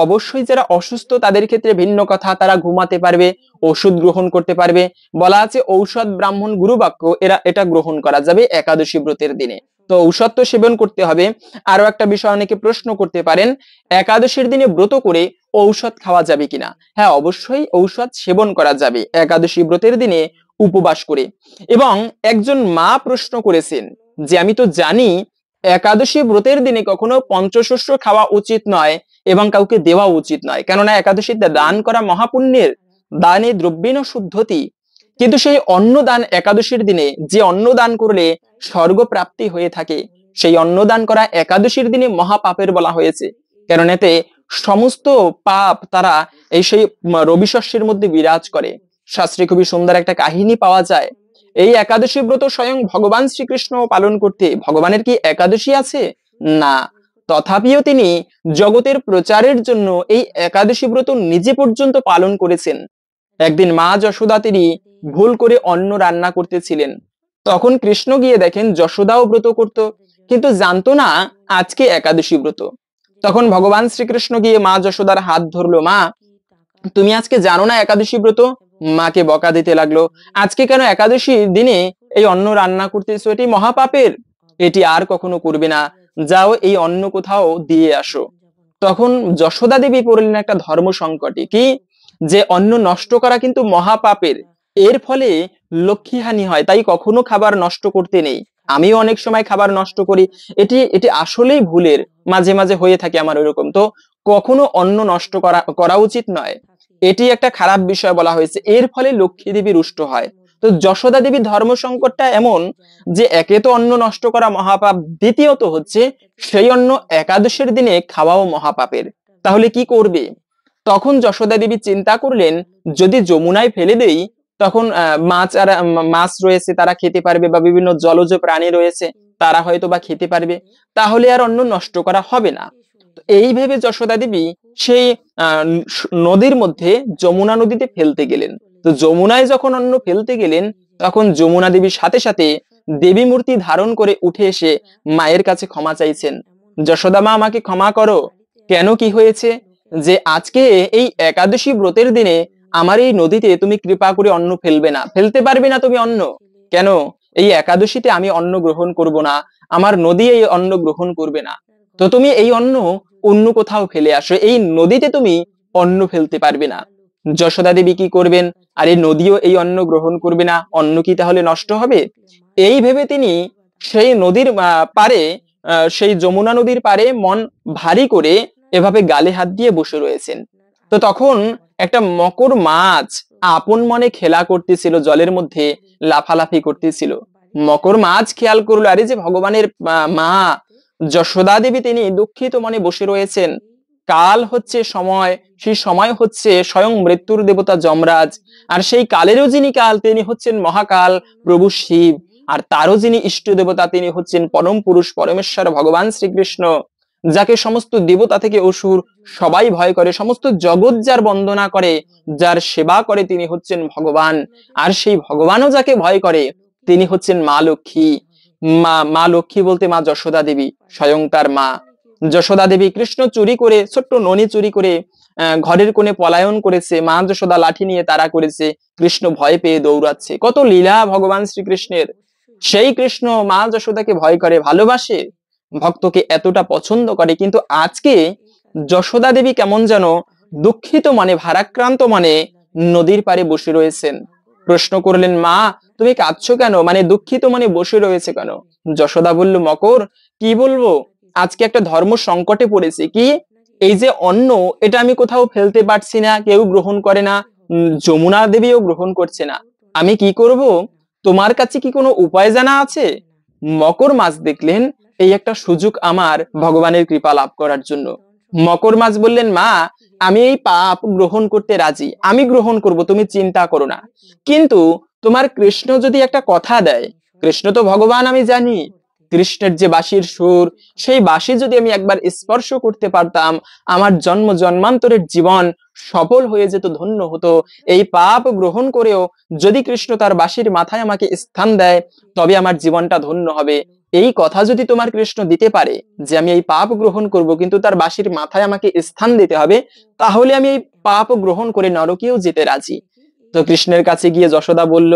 Speaker 1: অবশ্যই যারা অসুস্থ তাদের ক্ষেত্রে ভিন্ন কথা, তারা ঘুমাতে পারবে, ওষুধ গ্রহণ করতে পারবে। বলা আছে ঔষধ ব্রাহ্মণ গুরু বাক্য, এটা গ্রহণ করা যাবে একাদশী ব্রতের দিনে। তো ঔষধ তো সেবন করতে হবে। আরো একটা বিষয় অনেকে প্রশ্ন করতে পারেন, একাদশীর দিনে ব্রত করে ঔষধ খাওয়া যাবে কিনা? হ্যাঁ, অবশ্যই ঔষধ সেবন করা যাবে একাদশী ব্রতের দিনে উপবাস করে। এবং একজন মা প্রশ্ন করেছেন যে আমি তো জানি একাদশী ব্রতের দিনে কখনো পঞ্চশস্য খাওয়া উচিত নয় এবং কাউকে দেওয়া উচিত নয়, কেননা একাদশীতে দান করা মহাপুণ্যের, দানে দ্রব্যেন শুদ্ধতি। কিন্তু সেই অন্ন দান একাদশীর দিনে, যে অন্ন দান করলে স্বর্গ প্রাপ্তি হয়ে থাকে, সেই অন্ন দান করা একাদশীর দিনে মহাপাপের বলা হয়েছে। কারণ এতে সমস্ত পাপ তারা এই সেই রবি শস্যের মধ্যে বিরাজ করে। শাস্ত্রে খুবই সুন্দর একটা কাহিনী পাওয়া যায়। এই একাদশী ব্রত স্বয়ং ভগবান শ্রীকৃষ্ণ পালন করতে, ভগবানের কি একাদশী আছে? না, তথাপিও তিনি জগতের প্রচারের জন্য এই একাদশী ব্রত নিজে পর্যন্ত পালন করেছেন। একদিন মা যশোদা তিনি ভুল করে অন্ন রান্না করতেছিলেন। তখন কৃষ্ণ গিয়ে দেখেন যশোদাও ব্রত করত, কিন্তু জানতো না আজকে একাদশী ব্রত। তখন ভগবান শ্রীকৃষ্ণ গিয়ে মা যশোদার হাত ধরলো, মা তুমি আজকে জানো না একাদশী ব্রত? মাকে বকা দিতে লাগলো, আজকে কেন একাদশী দিনে এই অন্ন রান্না করতেছো? এটি মহাপাপের, এটি আর কখনো করবে না, যাও এই অন্ন কোথাও দিয়ে আসো। তখন যশোদা দেবী পড়লেন একটা ধর্ম সংকটে, কি যে অন্ন নষ্ট করা কিন্তু মহাপাপের, এর ফলে লক্ষ্মীহানি হয়, তাই কখনো খাবার নষ্ট করতে নেই। আমিও অনেক সময় খাবার নষ্ট করি, এটি এটি আসলেই ভুলের, মাঝে মাঝে হয়ে থাকে আমার ওইরকম। তো কখনো অন্ন নষ্ট করা উচিত নয়, এটি একটা খারাপ বিষয় বলা হয়েছে, এর ফলে লক্ষ্মী দেবী রুষ্ট হয়। তো যশোদা দেবীর ধর্ম সংকটটা এমন যে একে তো অন্ন নষ্ট করা মহাপাপ, দ্বিতীয়ত হচ্ছে সেই অন্ন একাদশীর দিনে খাওয়াও মহাপাপের। তাহলে কি করবে? তখন যশোদা দেবী চিন্তা করলেন, যদি যমুনায় ফেলে দেই তখন মাছ রয়েছে তারা খেতে পারবে, বা বিভিন্ন জলজ প্রাণী রয়েছে তারা হয়তো বা খেতে পারবে, তাহলে আর অন্ন নষ্ট করা হবে না। এই ভেবে যশোদা দেবী সেই নদীর মধ্যে, যমুনা নদীতে ফেলতে গেলেন। তো যমুনায় যখন অন্ন ফেলতে গেলেন, তখন যমুনা দেবীর সাথে সাথে দেবী মূর্তি ধারণ করে উঠে এসে মায়ের কাছে ক্ষমা চাইছেন, যশোদা মা আমাকে ক্ষমা করো। কেন, কি হয়েছে? যে আজকে এই একাদশী ব্রতের দিনে আমার এই নদীতে তুমি কৃপা করে অন্ন ফেলবে না, ফেলতে পারবে না তুমি অন্ন। কেন? এই একাদশীতে আমি অন্ন গ্রহণ করব না, আমার নদী এই অন্ন গ্রহণ করবে না। তো তুমি এই অন্ন অন্য কোথাও ফেলে আসো, এই নদীতে তুমি অন্ন ফেলতে পারবে না। যশোদা দেবী কি করবেন? আর এই নদীও এই অন্ন গ্রহণ করবে না, অন্ন কি তাহলে নষ্ট হবে? এই ভেবে তিনি সেই নদীর পারে, সেই যমুনা নদীর পারে মন ভারী করে এভাবে গালে হাত দিয়ে বসে রয়েছেন। তো তখন একটা মকর মাছ আপন মনে খেলা করতেছিল, জলের মধ্যে লাফালাফি করতেছিল। মকর মাছ খেয়াল করলো, আরে যে ভগবানের মা যশোদা দেবী তিনি দুঃখিত মনে বসে রয়েছেন। কাল হচ্ছে সময়, সেই সময় হচ্ছে স্বয়ং মৃত্যুর দেবতা যমরাজ, আর সেই কালেরও যিনি কাল তিনি হচ্ছেন মহাকাল প্রভু শিব, আর তারও যিনি ইষ্ট দেবতা তিনি হচ্ছেন পরম পুরুষ পরমেশ্বর ভগবান শ্রীকৃষ্ণ, যাকে সমস্ত দেবতা থেকে অসুর সবাই ভয় করে, সমস্ত জগৎ যার বন্দনা করে, যার সেবা করে তিনি হচ্ছেন ভগবান। আর সেই ভগবানও যাকে ভয় করে তিনি হচ্ছেন মা লক্ষ্মী। মা লক্ষ্মী বলতে মা যশোদা দেবী, স্বয়ং তার মা। যশোদা দেবী কৃষ্ণ চুরি করে, ছোট্ট ননি চুরি করে ঘরের কোণে পলায়ন করেছে, মা যশোদা লাঠি নিয়ে তাড়া করেছে, কৃষ্ণ ভয় পেয়ে দৌড়াচ্ছে। কত লীলা ভগবান শ্রীকৃষ্ণের! সেই কৃষ্ণ মা যশোদাকে ভয় করে, ভালোবাসে, ভক্তকে এতটা পছন্দ করে, কিন্তু আজকে যশোদা দেবী কেমন যেন দুঃখিত মনে, ভারাক্রান্ত মনে নদীর পাড়ে বসে রয়েছেন। প্রশ্ন করলেন, মা তুমি কাঁদছো কেন, মানে দুঃখিত মনে বসে রয়েছে কেন? যশোদা বলল, মকর কি বলবো, আজকে একটা ধর্ম সংকটে পড়েছে। কি? এই যে অন্ন, এটা আমি কোথাও ফেলতে পারছি না, কেউ গ্রহণ করে না, যমুনা দেবীও গ্রহণ করছে না, আমি কি করব? তোমার কাছে কি কোনো উপায় জানা আছে? মকর মাছ দেখলেন এই একটা সুযোগ আমার ভগবানের কৃপা লাভ করার জন্য। মকর মাছ বললেন, মা আমি এই পাপ গ্রহণ করতে রাজি, আমি গ্রহণ করব, তুমি চিন্তা করো না। কিন্তু তোমার কৃষ্ণ যদি একটা কথা দেয়, কৃষ্ণ তো ভগবান আমি জানি, কৃষ্ণের যে বাঁশির সুর, সেই বাঁশি যদি আমি একবার স্পর্শ করতে পারতাম, আমার জন্ম জন্মান্তরের জীবন সফল হয়ে যেত, ধন্য হতো। এই পাপ গ্রহণ করেও যদি কৃষ্ণ তার বাঁশির মাথায় আমাকে স্থান দেয়, তবে আমার জীবনটা ধন্য হবে। এই কথা যদি তোমার কৃষ্ণ দিতে পারে যে আমি এই পাপ গ্রহণ করব, কিন্তু তার বাঁশির মাথায় আমাকে স্থান দিতে হবে, তাহলে আমি এই পাপ গ্রহণ করে নরকেও যেতে রাজি। তো কৃষ্ণের কাছে গিয়ে যশোদা বলল,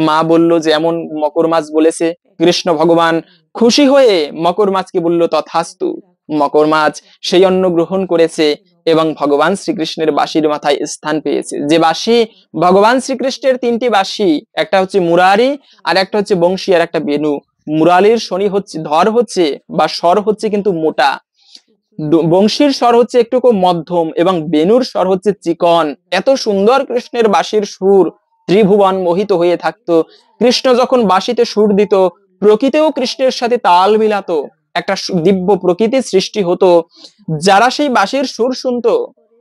Speaker 1: মা বলল যে এমন মকর মাছ বলেছে। কৃষ্ণ ভগবান খুশি হয়ে মকর মাছকে বলল তথাস্তু। মকর মাছ সেই অন্ন গ্রহণ করেছে এবং ভগবান শ্রীকৃষ্ণের বাঁশির মাথায় স্থান পেয়েছে। যে বাঁশি, ভগবান শ্রীকৃষ্ণের তিনটি বাঁশি, একটা হচ্ছে মুরারি, আর একটা হচ্ছে বংশী, আর একটা বেনু। মুরালির শনি হচ্ছে ধর হচ্ছে বা স্বর হচ্ছে কিন্তু মোটা, বংশীর স্বর হচ্ছে একটু মধ্যম এবং বেনুর স্বর হচ্ছে চিকন। এত সুন্দর কৃষ্ণের বাঁশির সুর, ত্রিভুবন মোহিত হয়ে থাকতো। কৃষ্ণ যখন বাঁশিতে সুর দিত, প্রকৃতিও কৃষ্ণের সাথে তাল মিলাতো, একটা দিব্য প্রকৃতি সৃষ্টি হতো। যারা সেই বাঁশির সুর শুনতো,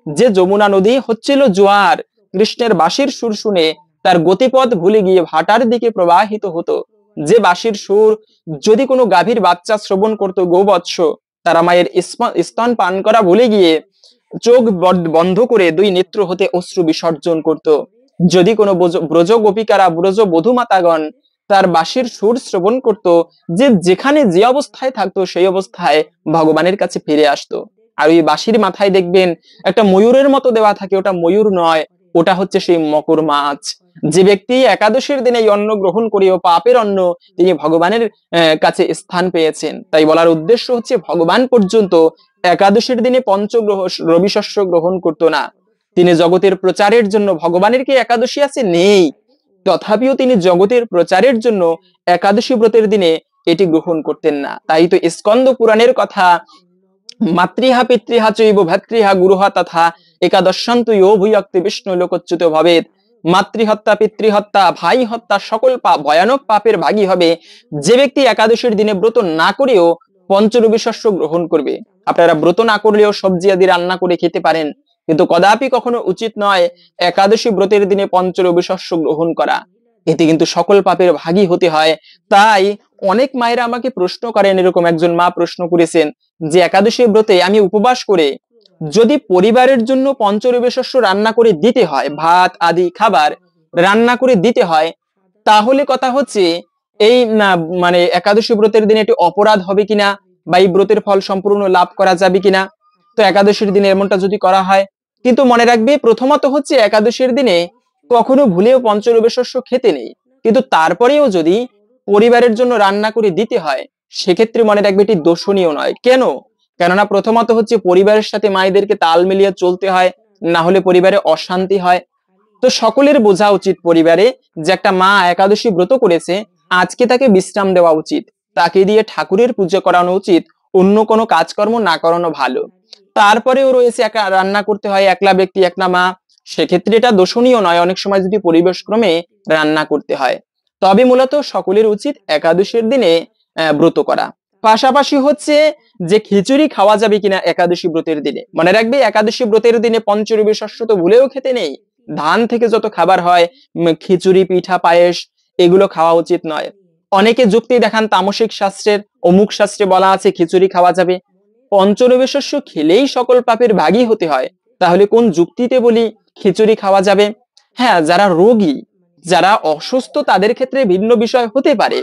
Speaker 1: যে যমুনা নদী হচ্ছিল জোয়ার, কৃষ্ণের বাঁশির সুর শুনে তার গতিপথ ভুলে গিয়ে ভাটার দিকে প্রবাহিত হতো। যে বাঁশির সুর যদি কোনো গাভীর বাচ্চা শ্রবণ করতো, গোবৎস, তারা মায়ের স্তন পান করা ভুলে গিয়ে চোখ বন্ধ করে দুই নেত্র হতে অশ্রু বিসর্জন করত। যদি কোনো ব্রজ গোপিকারা, ব্রজ বধূ মাতাগণ তার বাঁশির সুর শ্রবণ করত, যে যেখানে যে অবস্থায় থাকতো সেই অবস্থায় ভগবানের কাছে ফিরে আসতো। আর ওই বাঁশির মাথায় দেখবেন একটা ময়ূরের মতো দেওয়া থাকে, ওটা ময়ূর নয়, ওটা হচ্ছে সেই মকর মাছ। যে ব্যক্তি একাদশীর দিনে এই অন্ন গ্রহণ করেও পাপের অন্ন, তিনি ভগবানের কাছে স্থান পেয়েছেন। তাই বলার উদ্দেশ্য হচ্ছে, ভগবান পর্যন্ত একাদশীর দিনে পঞ্চগ্রহ রবি শস্য গ্রহণ করতো না। তিনি জগতের প্রচারের জন্য, ভগবানের কি একাদশী আছে? নেই। তথাপিও তিনি জগতের প্রচারের জন্য একাদশী ব্রতের দিনে এটি গ্রহণ করতেন না। তাই তো স্কন্দ পুরাণের কথা, মাতৃহা পিতৃহা চৈব ভাতৃহা গুরুহা তথা একাদশান্তু ইয়ো ভূয়ক্তি বিষ্ণু লোকচ্যুত ভবেৎ। মাতৃহত্যা, পিতৃহত্যা, ভাই হত্যা সকল পাপ, ভয়ানক পাপের ভাগী হবে যে ব্যক্তি একাদশীর দিনে ব্রত না করেও পঞ্চরবি শস্য গ্রহণ করবে। আপনারা ব্রত না করলেও সবজি আদি রান্না করে খেতে পারেন, কিন্তু কদাপি কখনো উচিত নয় একাদশী ব্রতের দিনে পঞ্চরবি শস্য গ্রহণ করা। এতে কিন্তু সকল পাপের ভাগী হতে হয়। তাই অনেক মায়েরা আমাকে প্রশ্ন করেন, এরকম একজন মা প্রশ্ন করেছেন যে একাদশী ব্রতে আমি উপবাস করে যদি পরিবারের জন্য পঞ্চরবি শস্য রান্না করে দিতে হয়, ভাত আদি খাবার রান্না করে দিতে হয়, তাহলে কথা হচ্ছে এই মানে একাদশী ব্রতের দিনে এটি অপরাধ হবে কিনা, বা এই ব্রতের ফল সম্পূর্ণ লাভ করা যাবে কিনা। তো একাদশীর দিনে এমনটা যদি করা হয়, কিন্তু মনে রাখবে প্রথমত হচ্ছে একাদশীর দিনে কখনো ভুলেও পঞ্চরবি শস্য খেতে নেই। কিন্তু তারপরেও যদি পরিবারের জন্য রান্না করে দিতে হয়, সেক্ষেত্রে মনে রাখবে এটি দোষণীয় নয়। কেন? কেননা প্রথমত হচ্ছে পরিবারের সাথে মায়েদেরকে তাল মিলিয়ে চলতে হয়, না হলে পরিবারে অশান্তি হয়। তো সকলের বোঝা উচিত পরিবারে যে একটা মা একাদশী ব্রত করেছে, আজকে তাকে বিশ্রাম দেওয়া উচিত, তাকে দিয়ে ঠাকুরের পুজো করানো উচিত, অন্য কোনো কাজকর্ম না করানো ভালো। তারপরেও রয়েছে একা রান্না করতে হয়, একলা ব্যক্তি একলা মা, সেক্ষেত্রে এটা দোষণীয় নয়। অনেক সময় যদি পরিবেশ ক্রমে রান্না করতে হয়, তবে মূলত সকলের উচিত একাদশীর দিনে ব্রত করা। পাশাপাশি হচ্ছে যে খিচুড়ি খাওয়া যাবে কিনা একাদশী ব্রতের দিনে। মনে রাখবে একাদশী ব্রতের দিনে পঞ্চরবি শস্য তো ভুলেও খেতে নেই। ধান থেকে যত খাবার হয়, খিচুড়ি, পিঠা, পায়েস, এগুলো খাওয়া উচিত নয়। অনেকে যুক্তি দেখান তামসিক শাস্ত্রের অমুক শাস্ত্রে বলা আছে খিচুড়ি খাওয়া যাবে। পঞ্চরবি শস্য খেলেই সকল পাপের ভাগী হতে হয়, তাহলে কোন যুক্তিতে বলি খিচুড়ি খাওয়া যাবে? হ্যাঁ, যারা রোগী, যারা অসুস্থ, তাদের ক্ষেত্রে ভিন্ন বিষয় হতে পারে,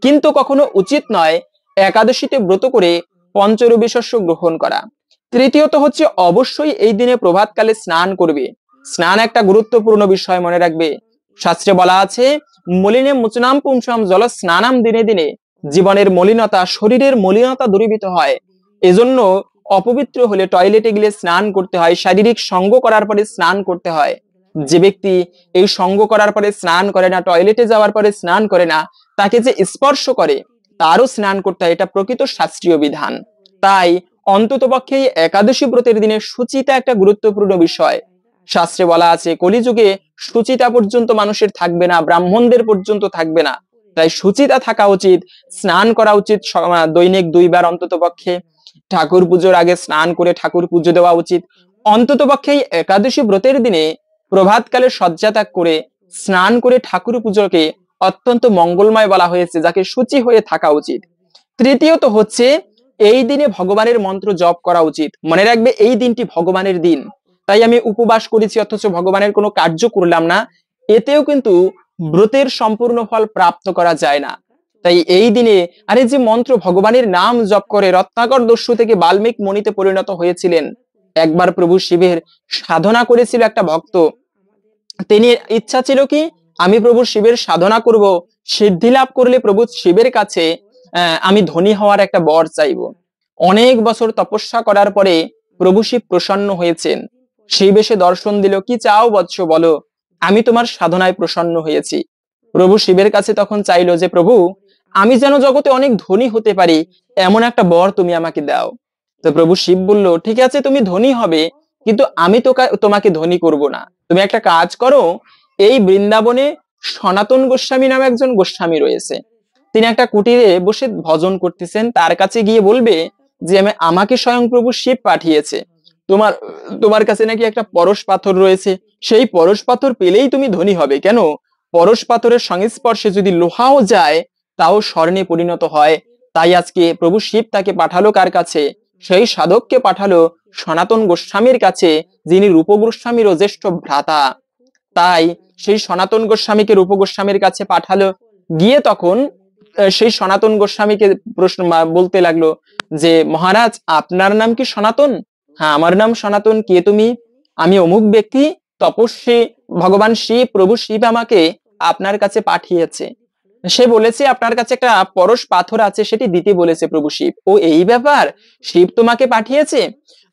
Speaker 1: কিন্তু কখনো উচিত নয় একাদশীতে ব্রত করে পঞ্চরবি শস্য গ্রহণ করা। তৃতীয়ত হচ্ছে অবশ্যই এই দিনে প্রভাতকালে স্নান করবে। স্নান একটা গুরুত্বপূর্ণ বিষয়, মনে রাখবে শাস্ত্রে বলা আছে মলিনে মুচনাম পুংসাম জল স্নানাম, দিনে দিনে জীবনের মলিনতা, শরীরের মলিনতা দূরীভূত হয়। এজন্য অপবিত্র হলে টয়লেটে গেলে স্নান করতে হয়, শারীরিক সঙ্গ করার পরে স্নান করতে হয়। যে ব্যক্তি এই সঙ্গ করার পরে স্নান করে না, টয়লেটে যাওয়ার পরে স্নান করে না, তাকে যে স্পর্শ করে তারও স্নান করতে হয়, এটা প্রকৃত শাস্ত্রীয় বিধান। তাই অন্ততপক্ষে একাদশী ব্রতের দিনে শুচিতা একটা গুরুত্বপূর্ণ বিষয়। শাস্ত্রে বলা আছে কলিযুগে শুচিতা পর্যন্ত মানুষের থাকবে না, ব্রাহ্মণদের পর্যন্ত থাকবে না। তাই শুচিতা থাকা উচিত, স্নান করা উচিত দৈনিক 2 বার অন্ততপক্ষে। ঠাকুর পুজোর আগে স্নান করে ঠাকুর পুজো দেওয়া উচিত। অন্ততপক্ষে একাদশী ব্রতের দিনে প্রভাতকালে শয্যা ত্যাগ করে স্নান করে ঠাকুর পুজোকে অত্যন্ত মঙ্গলময় বলা হয়েছে, যাকে শুচি হয়ে থাকা উচিত। তৃতীয়ত হচ্ছে এই দিনে ভগবানের মন্ত্র জপ করা উচিত। মনে রাখবে এই দিনটি ভগবানের দিন, তাই আমি উপবাস করেছি অথচ ভগবানের কোনো কার্য করলাম না, এতেও কিন্তু ব্রতের সম্পূর্ণ ফল প্রাপ্ত করা যায় না। তাই এই দিনে আরে যে মন্ত্র ভগবানের নাম জপ করে রত্নাকর দস্যু থেকে বাল্মীক মণিতে পরিণত হয়েছিলেন। একবার প্রভু শিবের সাধনা করেছিল একটা ভক্ত, তিনি ইচ্ছা ছিল কি আমি প্রভু শিবের সাধনা করব, সিদ্ধি লাভ করলে প্রভু শিবের কাছে আমি ধনী হওয়ার একটা বর চাইব। অনেক বছর তপস্যা করার পরে প্রভু শিব প্রসন্ন হয়েছেন, শিব এসে দর্শন দিল, কি চাও বৎস বলো, আমি তোমার সাধনায় প্রসন্ন হয়েছি। প্রভু শিবের কাছে তখন চাইলো যে প্রভু আমি যেন জগতে অনেক ধনী হতে পারি, এমন একটা বর তুমি আমাকে দাও। তো প্রভু শিব বলল ঠিক আছে তুমি ধনী হবে, কিন্তু আমি তোমাকে ধনী করব না। তুমি একটা কাজ করো, এই বৃন্দাবনে সনাতন গোস্বামী নামে একজন গোস্বামী রয়েছে, তিনি একটা কুটিরে বসে ভজন করতেছেন, তার কাছে গিয়ে বলবে যে আমাকে স্বয়ং প্রভু শিব পাঠিয়েছে, তোমার তোমার কাছে নাকি একটা পরশ পাথর রয়েছে, সেই পরশ পাথর পেলেই তুমি ধনী হবে। কেন, পরশ পাথরের সংস্পর্শে যদি লোহাও যায় তাও স্বর্ণে পরিণত হয়। তাই আজকে প্রভু শিব তাকে পাঠালো কার কাছে, সেই সাধককে পাঠালো সনাতন গোস্বামীর কাছে, যিনি রূপ গোস্বামীরও জ্যেষ্ঠ ভ্রাতা। তাই সেই সনাতন গোস্বামীকে রূপ গোস্বামীর কাছে পাঠালো, গিয়ে তখন সেই সনাতন গোস্বামীকে প্রশ্ন বলতে লাগলো যে মহারাজ আপনার নাম কি সনাতন? হ্যাঁ আমার নাম সনাতন, কে তুমি? আমি অমুক ব্যক্তি, তপস্বী, ভগবান শিব প্রভু শিব আমাকে আপনার কাছে পাঠিয়েছে, সে বলেছে আপনার কাছে একটা পরশ পাথর আছে সেটি দিতে বলেছে প্রভু শিব। ও এই ব্যাপার, শিব তোমাকে পাঠিয়েছে?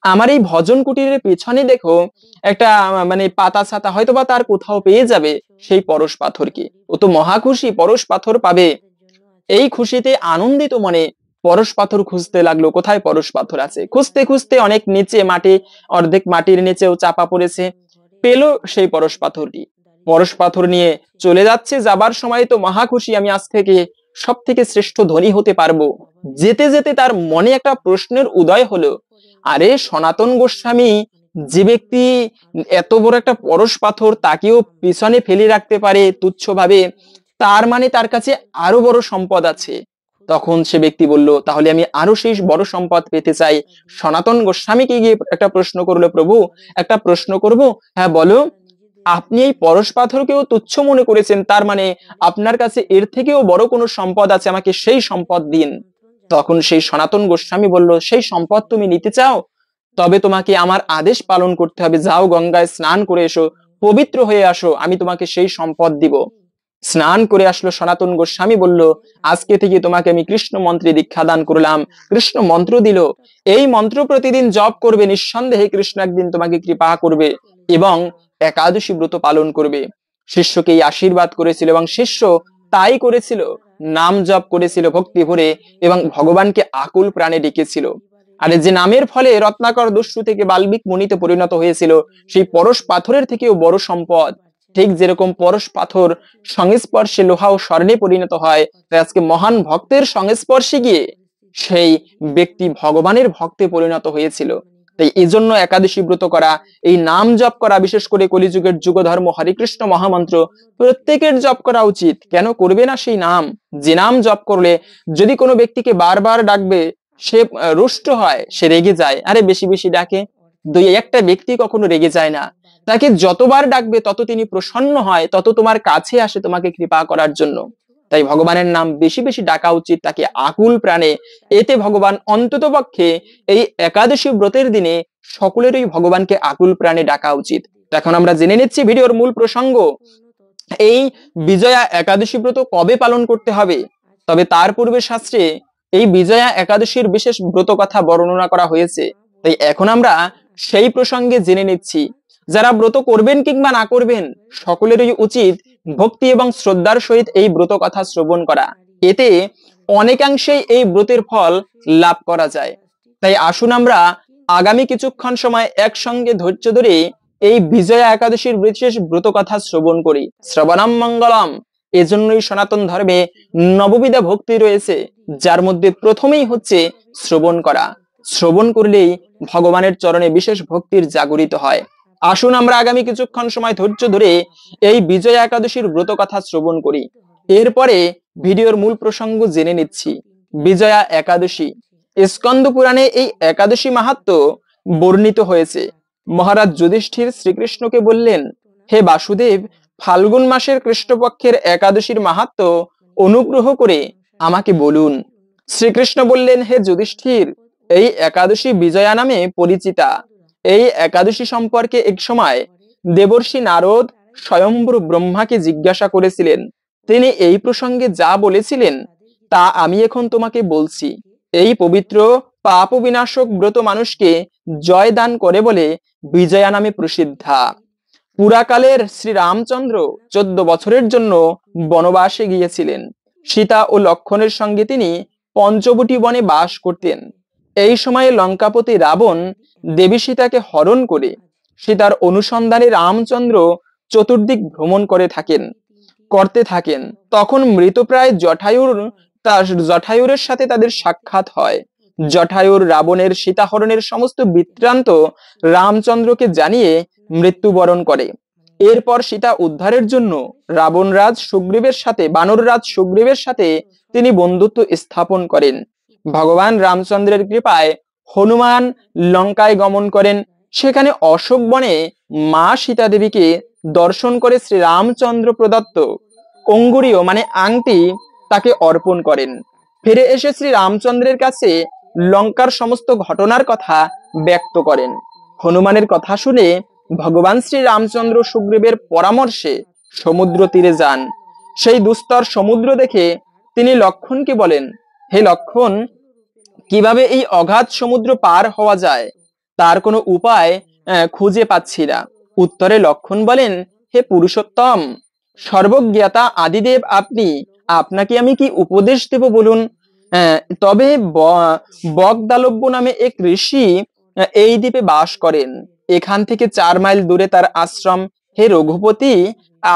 Speaker 1: আমার এই ভজন কুটিরের পেছনে দেখো একটা মানে পাতা ছাতা হয়তো বা তার কোথাও পেয়ে যাবে সেই পরশ পাথরকে। ও তো মহা খুশি, পরশ পাথর পাবে। এই খুশিতে আনন্দিত মনে পরশ পাথর খুঁজতে লাগলো, কোথায় পরশ পাথর আছে। খুঁজতে খুঁজতে অনেক নিচে মাটি, অর্ধেক মাটির নিচেও চাপা পড়েছে, পেল সেই পরশ পাথরটি। পরশ পাথর নিয়ে চলে যাচ্ছে, যাবার সময় তো মহা খুশি, আমি আজ থেকে সব থেকে শ্রেষ্ঠ ধনী হতে পারবো। যেতে যেতে তার মনে একটা প্রশ্নের উদয় হলো, আরে সনাতন গোস্বামী যে ব্যক্তি এত বড় একটা পরশ পাথর তাকেও পিছনে ফেলে রাখতে পারে তুচ্ছভাবে, তার মানে তার কাছে আরো বড় সম্পদ আছে। তখন সে ব্যক্তি বলল তাহলে আমি আরো সেই বড় সম্পদ পেতে চাই। সনাতন গোস্বামীকে গিয়ে একটা প্রশ্ন করলো, প্রভু একটা প্রশ্ন করব? হ্যাঁ বলো। আপনি এই পরশ পাথরকেও তুচ্ছ মনে করেছেন, তার মানে আপনার কাছে এর থেকেও বড় কোনো সম্পদ আছে, আমাকে সেই সম্পদ দিন। তখন সেই সনাতন গোস্বামী বলল সেই সম্পদ তুমি নিতে চাও, তবে তোমাকে আমার আদেশ পালন করতে হবে, যাও গঙ্গায় স্নান করে এসো, পবিত্র হয়ে আসো, আমি তোমাকে সেই সম্পদ দিব। স্নান করে আসলো সনাতন গোস্বামী, বলল আজকে থেকে তোমাকে আমি কৃষ্ণ মন্ত্রে দীক্ষা দান করলাম। কৃষ্ণ মন্ত্র দিল, এই মন্ত্র প্রতিদিন জপ করবে, নিঃসন্দেহে কৃষ্ণ একদিন তোমাকে কৃপা করবে এবং একাদশী ব্রত পালন করবে। শিষ্যকে এই আশীর্বাদ করেছিল এবং শিষ্য তাই করেছিল, নাম জপ করেছিল ভক্তি ভরে এবং ভগবানকে আকুল প্রাণে ডেকেছিল। আর যে নামের ফলে রত্নাকর দস্যু থেকে বাল্মীক মণিতে পরিণত হয়েছিল, সেই পরশ পাথরের থেকেও বড় সম্পদ। ঠিক যেরকম পরশ পাথর সংস্পর্শে লোহা ও স্বর্ণে পরিণত হয়, তাই আজকে মহান ভক্তের সংস্পর্শে গিয়ে সেই ব্যক্তি ভগবানের ভক্তে পরিণত হয়েছিল। তাই এই জন্য একাদশী ব্রত করা, এই নাম জপ করা, বিশেষ করে কলিযুগের যুগ ধর্ম হরিকৃষ্ণ মহামন্ত্র প্রত্যেকের জপ করা উচিত। কেন করবে না সেই নাম? যে নাম জপ করলে যদি কোনো ব্যক্তিকে বারবার ডাকবে সে রুষ্ট হয়, সে রেগে যায়, আরে বেশি বেশি ডাকে, দুই একটা ব্যক্তি কখনো রেগে যায় না, তাকে যতবার ডাকবে তত তিনি প্রসন্ন হয়, তত তোমার কাছে আসে তোমাকে কৃপা করার জন্য। তাই ভগবানের নাম বেশি বেশি ডাকা উচিত, তাকে আকুল প্রাণে। এতে ভগবান অন্তত পক্ষে এই একাদশী ব্রতের দিনে সকলেরই ভগবানকে আকুল প্রাণে ডাকা উচিত। এখন আমরা জেনে নিচ্ছি ভিডিওর মূল প্রসঙ্গ, এই বিজয়া একাদশী ব্রত কবে পালন করতে হবে। তবে তার পূর্বে শাস্ত্রে এই বিজয়া একাদশীর বিশেষ ব্রত কথা বর্ণনা করা হয়েছে, তাই এখন আমরা সেই প্রসঙ্গে জেনে নিচ্ছি। যারা ব্রত করবেন কিংবা না করবেন সকলেরই উচিত ভক্তি এবং শ্রদ্ধার সহিত এই ব্রত কথা শ্রবণ করা, এতে অনেকাংশেই এই ব্রতের ফল লাভ করা যায়। তাই আসুন আমরা আগামী কিছুক্ষণ সময় একসঙ্গে ধৈর্য ধরে এই বিজয়া একাদশীর বিশেষ ব্রত কথা শ্রবণ করি। শ্রবণম মঙ্গলম। এজন্যই সনাতন ধর্মে নববিধা ভক্তি রয়েছে, যার মধ্যে প্রথমেই হচ্ছে শ্রবণ করা। শ্রবণ করলেই ভগবানের চরণে বিশেষ ভক্তির জাগরিত হয়। আসুন আমরা আগামী কিছুক্ষণ সময় ধৈর্য ধরে এই বিজয়া একাদশীর ব্রত কথা শ্রবণ করি। এরপরে ভিডিওর মূল প্রসঙ্গ জেনে নিচ্ছি। বিজয়া একাদশী। স্কন্দ পুরাণে এই একাদশী মাহাত্ম্য বর্ণিত হয়েছে। মহারাজ যুধিষ্ঠির শ্রীকৃষ্ণকে বললেন, হে বাসুদেব, ফাল্গুন মাসের কৃষ্ণপক্ষের একাদশীর মাহাত্ম্য অনুগ্রহ করে আমাকে বলুন। শ্রীকৃষ্ণ বললেন, হে যুধিষ্ঠির, এই একাদশী বিজয়া নামে পরিচিতা। এই একাদশী সম্পর্কে এক সময় দেবর্ষি নারদ স্বয়ম্ভূ ব্রহ্মাকে জিজ্ঞাসা করেছিলেন। তিনি এই প্রসঙ্গে যা বলেছিলেন তা আমি এখন তোমাকে বলছি। এই পবিত্র পাপ বিনাশক ব্রত মানুষকে জয় দান করে বলে বিজয়া নামে প্রসিদ্ধা। পুরাকালের শ্রীরামচন্দ্র 14 বছরের জন্য বনবাসে গিয়েছিলেন। সীতা ও লক্ষণের সঙ্গে তিনি পঞ্চবটী বনে বাস করতেন। এই সময়ে লঙ্কাপতি রাবণ দেবী সীতাকে হরণ করে সীতার অনুসন্ধানে রামচন্দ্র চতুর্দিক ভ্রমণ করতে থাকেন। তখন মৃতপ্রায় জটায়ুরের সাথে তাদের সাক্ষাৎ হয়। জটায়ুর রাবণের সীতাহরণের সমস্ত বৃত্তান্ত রামচন্দ্রকে জানিয়ে মৃত্যুবরণ করে। এরপর সীতা উদ্ধারের জন্য বানররাজ সুগ্রীবের সাথে তিনি বন্ধুত্ব স্থাপন করেন। ভগবান রামচন্দ্রের কৃপায় হনুমান লঙ্কায় গমন করেন। সেখানে অশোক বনে মা সীতা দেবীকে দর্শন করে শ্রী রামচন্দ্র প্রদত্ত অঙ্গুরীয় মানে আংটি তাকে অর্পণ করেন। ফিরে এসে শ্রী রামচন্দ্রের কাছে লঙ্কার সমস্ত ঘটনার কথা ব্যক্ত করেন। হনুমানের কথা শুনে ভগবান শ্রী রামচন্দ্র সুগ্রীবের পরামর্শে সমুদ্র তীরে যান। সেই দুস্তর সমুদ্র দেখে তিনি লক্ষণকে বলেন, হে লক্ষণ, কিভাবে এই অগাধ সমুদ্র পার হওয়া যায় তার কোনো উপায় খুঁজে পাচ্ছি না। উত্তরে লক্ষণ বলেন, হে পুরুষোত্তম, সর্বজ্ঞাতা আদিদেব আপনি, আপনাকে আমি কি উপদেশ দেব বলুন। তবে বগদালব্য নামে এক ঋষি এই দ্বীপে বাস করেন। এখান থেকে 4 মাইল দূরে তার আশ্রম। হে রঘুপতি,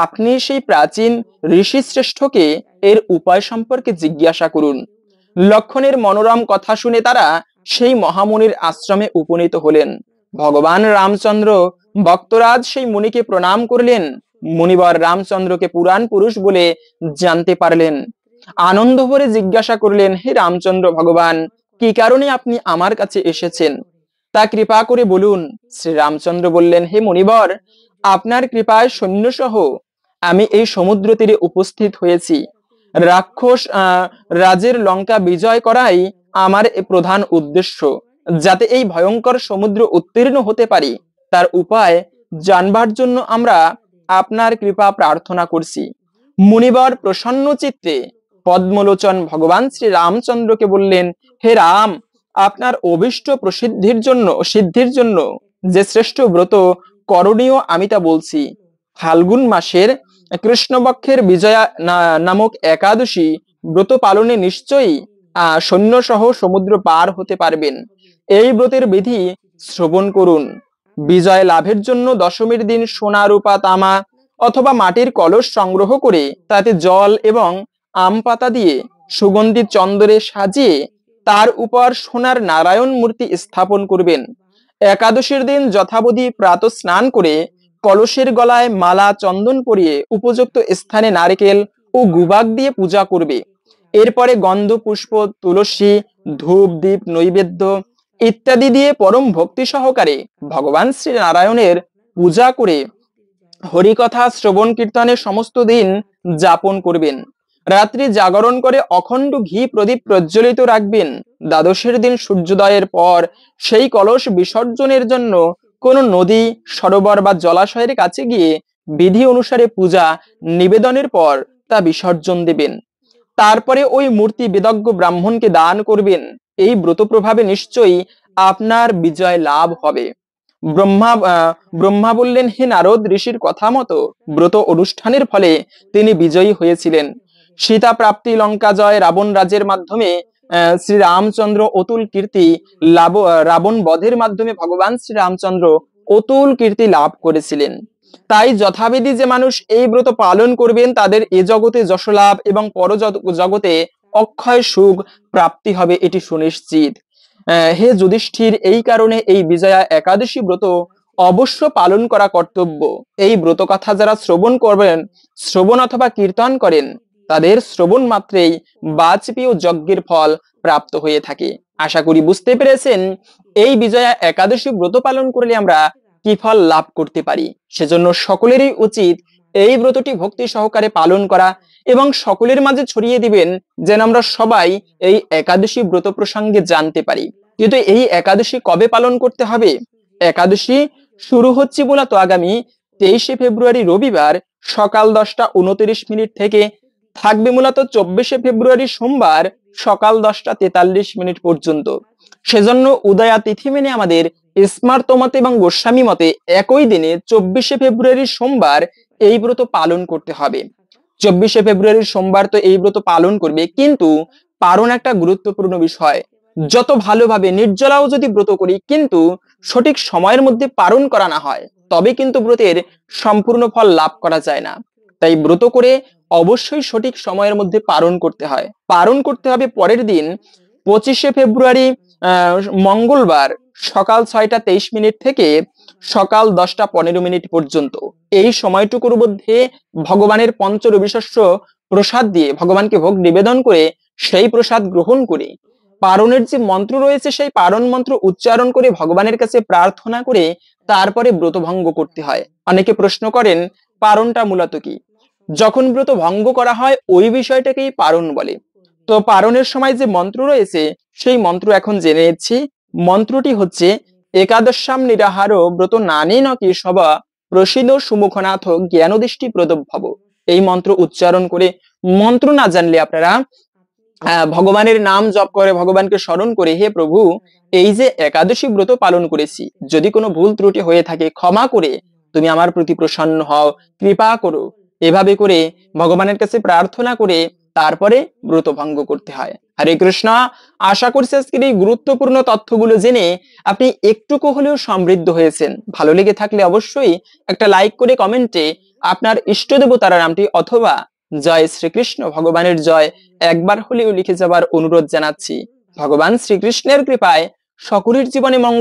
Speaker 1: আপনি সেই প্রাচীন ঋষি শ্রেষ্ঠকে এর উপায় সম্পর্কে জিজ্ঞাসা করুন। লক্ষণের মনোরম কথা শুনে তারা সেই মহামুনির আশ্রমে উপনীত হলেন। ভগবান রামচন্দ্র ভক্তরাজ সেই মুনিকে প্রণাম করলেন। মুনিবর রামচন্দ্রকে পুরাণ পুরুষ বলে জানতে পারলেন। আনন্দ ভরে জিজ্ঞাসা করলেন, হে রামচন্দ্র ভগবান, কি কারণে আপনি আমার কাছে এসেছেন তা কৃপা করে বলুন। শ্রী রামচন্দ্র বললেন, হে মুনিবর, আপনার কৃপায় সৈন্যসহ আমি এই সমুদ্র তীরে উপস্থিত হয়েছি। রাক্ষস রাজের লঙ্কা বিজয় করাই আমার প্রধান উদ্দেশ্য। যাতে এই ভয়ঙ্কর সমুদ্র উত্তীর্ণ হতে পারি তার উপায় জানবার জন্য আমরা আপনার কৃপা প্রার্থনা করছি। মুনিবর প্রসন্ন চিত্তে পদ্মলোচন ভগবান শ্রী রামচন্দ্রকে বললেন, হে রাম, আপনার অভীষ্ট সিদ্ধির জন্য যে শ্রেষ্ঠ ব্রত করণীয় আমি তা বলছি। ফাল্গুন মাসের কৃষ্ণপক্ষের বিজয়া নামক একাদশী ব্রত পালনে নিশ্চয়ই সৈন্য সহ সমুদ্র পার হতে পারবেন। এই ব্রতের বিধি শ্রবণ করুন। বিজয় লাভের জন্য দশমীর দিন সোনা, রূপা, তামা অথবা মাটির কলস সংগ্রহ করে তাতে জল এবং আম পাতা দিয়ে সুগন্ধি চন্দরে সাজিয়ে তার উপর সোনার নারায়ণ মূর্তি স্থাপন করবেন। একাদশীর দিন যথাবধি প্রাতঃ স্নান করে কলসের গলায় মালা চন্দন পরিয়ে উপযুক্ত স্থানে নারকেল ও গুবাক দিয়ে পূজা করবে। এরপরে গন্ধ, পুষ্প, তুলসী, ধূপ, দীপ, নৈবেদ্য ইত্যাদি দিয়ে পরম ভক্তি সহকারে ভগবান শ্রী নারায়ণের পূজা করে হরিকথা শ্রবণ কীর্তনের সমস্ত দিন যাপন করবেন। রাত্রি জাগরণ করে অখণ্ড ঘি প্রদীপ প্রজ্বলিত রাখবেন। দ্বাদশের দিন সূর্যোদয়ের পর সেই কলস বিসর্জনের জন্য কোন নদী, সরোবর বা জলাশয়ের কাছে গিয়ে বিধি অনুসারে পূজা নিবেদনের পর তা বিসর্জন দেবেন। তারপরে ওই মূর্তি বেদজ্ঞ ব্রাহ্মণকে দান করবেন। এই ব্রত প্রভাবে নিশ্চয়ই আপনার বিজয় লাভ হবে। ব্রহ্মা বললেন, হে নারদ, ঋষির কথা মতো ব্রত অনুষ্ঠানের ফলে তিনি বিজয়ী হয়েছিলেন। সীতা প্রাপ্তি, লঙ্কা জয়, রাবণ রাজের মাধ্যমে শ্রী রামচন্দ্র অতুল কীর্তি লাভ, রাবণ বধের মাধ্যমে ভগবান শ্রী রামচন্দ্র অতুল কীর্তি লাভ করেছিলেন। তাই যথাবিধি যে মানুষ এই ব্রত পালন করবেন তাদের এ জগতে যশ লাভ এবং পর জগতে অক্ষয় সুখ প্রাপ্তি হবে, এটি সুনিশ্চিত। হে যুধিষ্ঠির, এই কারণে এই বিজয়া একাদশী ব্রত অবশ্য পালন করা কর্তব্য। এই ব্রত কথা যারা শ্রবণ অথবা কীর্তন করেন তাদের শ্রবণ মাত্রেই বাজপেয়ী যজ্ঞের ফল প্রাপ্ত হয়ে থাকে। আশা করি বুঝতে পেরেছেন এই বিজয়া একাদশী ব্রত পালন করলে আমরা কি ফল লাভ করতে পারি। সেজন্য সকলেরই উচিত এই ব্রতটি ভক্তি সহকারে পালন করা এবং সকলের মাঝে ছড়িয়ে দিবেন, যেন আমরা সবাই এই একাদশী ব্রত প্রসঙ্গে জানতে পারি। কিন্তু এই একাদশী কবে পালন করতে হবে? একাদশী শুরু হচ্ছে মূলত আগামী 23শে ফেব্রুয়ারি রবিবার সকাল 10:29 থেকে থাকবে মূলত 24শে ফেব্রুয়ারি সোমবার সকাল 10:43 পর্যন্ত। সেজন্য উদয়া তিথি মেনে আমাদের স্মার্ত মতে এবং গোস্বামী মতে একই দিনে 24শে ফেব্রুয়ারি সোমবার এই ব্রত পালন করতে হবে। 24শে ফেব্রুয়ারি সোমবার তো এই ব্রত পালন করবে, কিন্তু পালন একটা গুরুত্বপূর্ণ বিষয়। যত ভালোভাবে নির্জলাও যদি ব্রত করি কিন্তু সঠিক সময়ের মধ্যে পালন করা না হয়, তবে কিন্তু ব্রতের সম্পূর্ণ ফল লাভ করা যায় না। তাই ব্রত করে অবশ্যই সঠিক সময়ের মধ্যে পালন করতে হয়। পালন করতে হবে পরের দিন 25শে ফেব্রুয়ারি মঙ্গলবার সকাল 6:23 থেকে সকাল 10:15 পর্যন্ত। এই সময়টুকুর মধ্যে ভগবানের পঞ্চরবিশস্য প্রসাদ দিয়ে ভগবানকে ভোগ নিবেদন করে সেই প্রসাদ গ্রহণ করে পারণের যে মন্ত্র রয়েছে সেই পারণ মন্ত্র উচ্চারণ করে ভগবানের কাছে প্রার্থনা করে তারপরে ব্রত ভঙ্গ করতে হয়। অনেকে প্রশ্ন করেন পারণটা মূলত কি? যখন ব্রত ভঙ্গ করা হয় ওই বিষয়টাকেই পারণ বলে। তো পারণের সময় যে মন্ত্র রয়েছে সেই মন্ত্র এখন জেনে নিচ্ছি। মন্ত্রটি হচ্ছে একাদশাম নিরাহার ব্রত নানে নকি সবা প্রসিদ সুমুখনাথ জ্ঞানদৃষ্টি প্রদভব। এই মন্ত্র উচ্চারণ করে, মন্ত্র না জানলে আপনারা ভগবানের নাম জপ করে ভগবানকে স্মরণ করে, হে প্রভু এই যে একাদশী ব্রত পালন করেছি, যদি কোনো ভুল ত্রুটি হয়ে থাকে ক্ষমা করে তুমি আমার প্রতি প্রসন্ন হও, কৃপা করো। এভাবে করে ভগবানের কাছে প্রার্থনা করে তারপরে ব্রত ভঙ্গ করতে হয়। হরে কৃষ্ণ। আশা করছি আজকের এই গুরুত্বপূর্ণ তথ্যগুলো জেনে আপনি একটুকু হলেও সমৃদ্ধ হয়েছেন। ভালো লেগে থাকলে অবশ্যই একটা লাইক করে কমেন্টে আপনার ইষ্ট দেবতার নামটি অথবা জয় শ্রীকৃষ্ণ ভগবানের জয় একবার হলেও লিখে যাবার অনুরোধ জানাচ্ছি। ভগবান শ্রীকৃষ্ণের কৃপায় সকলের জীবনে মঙ্গল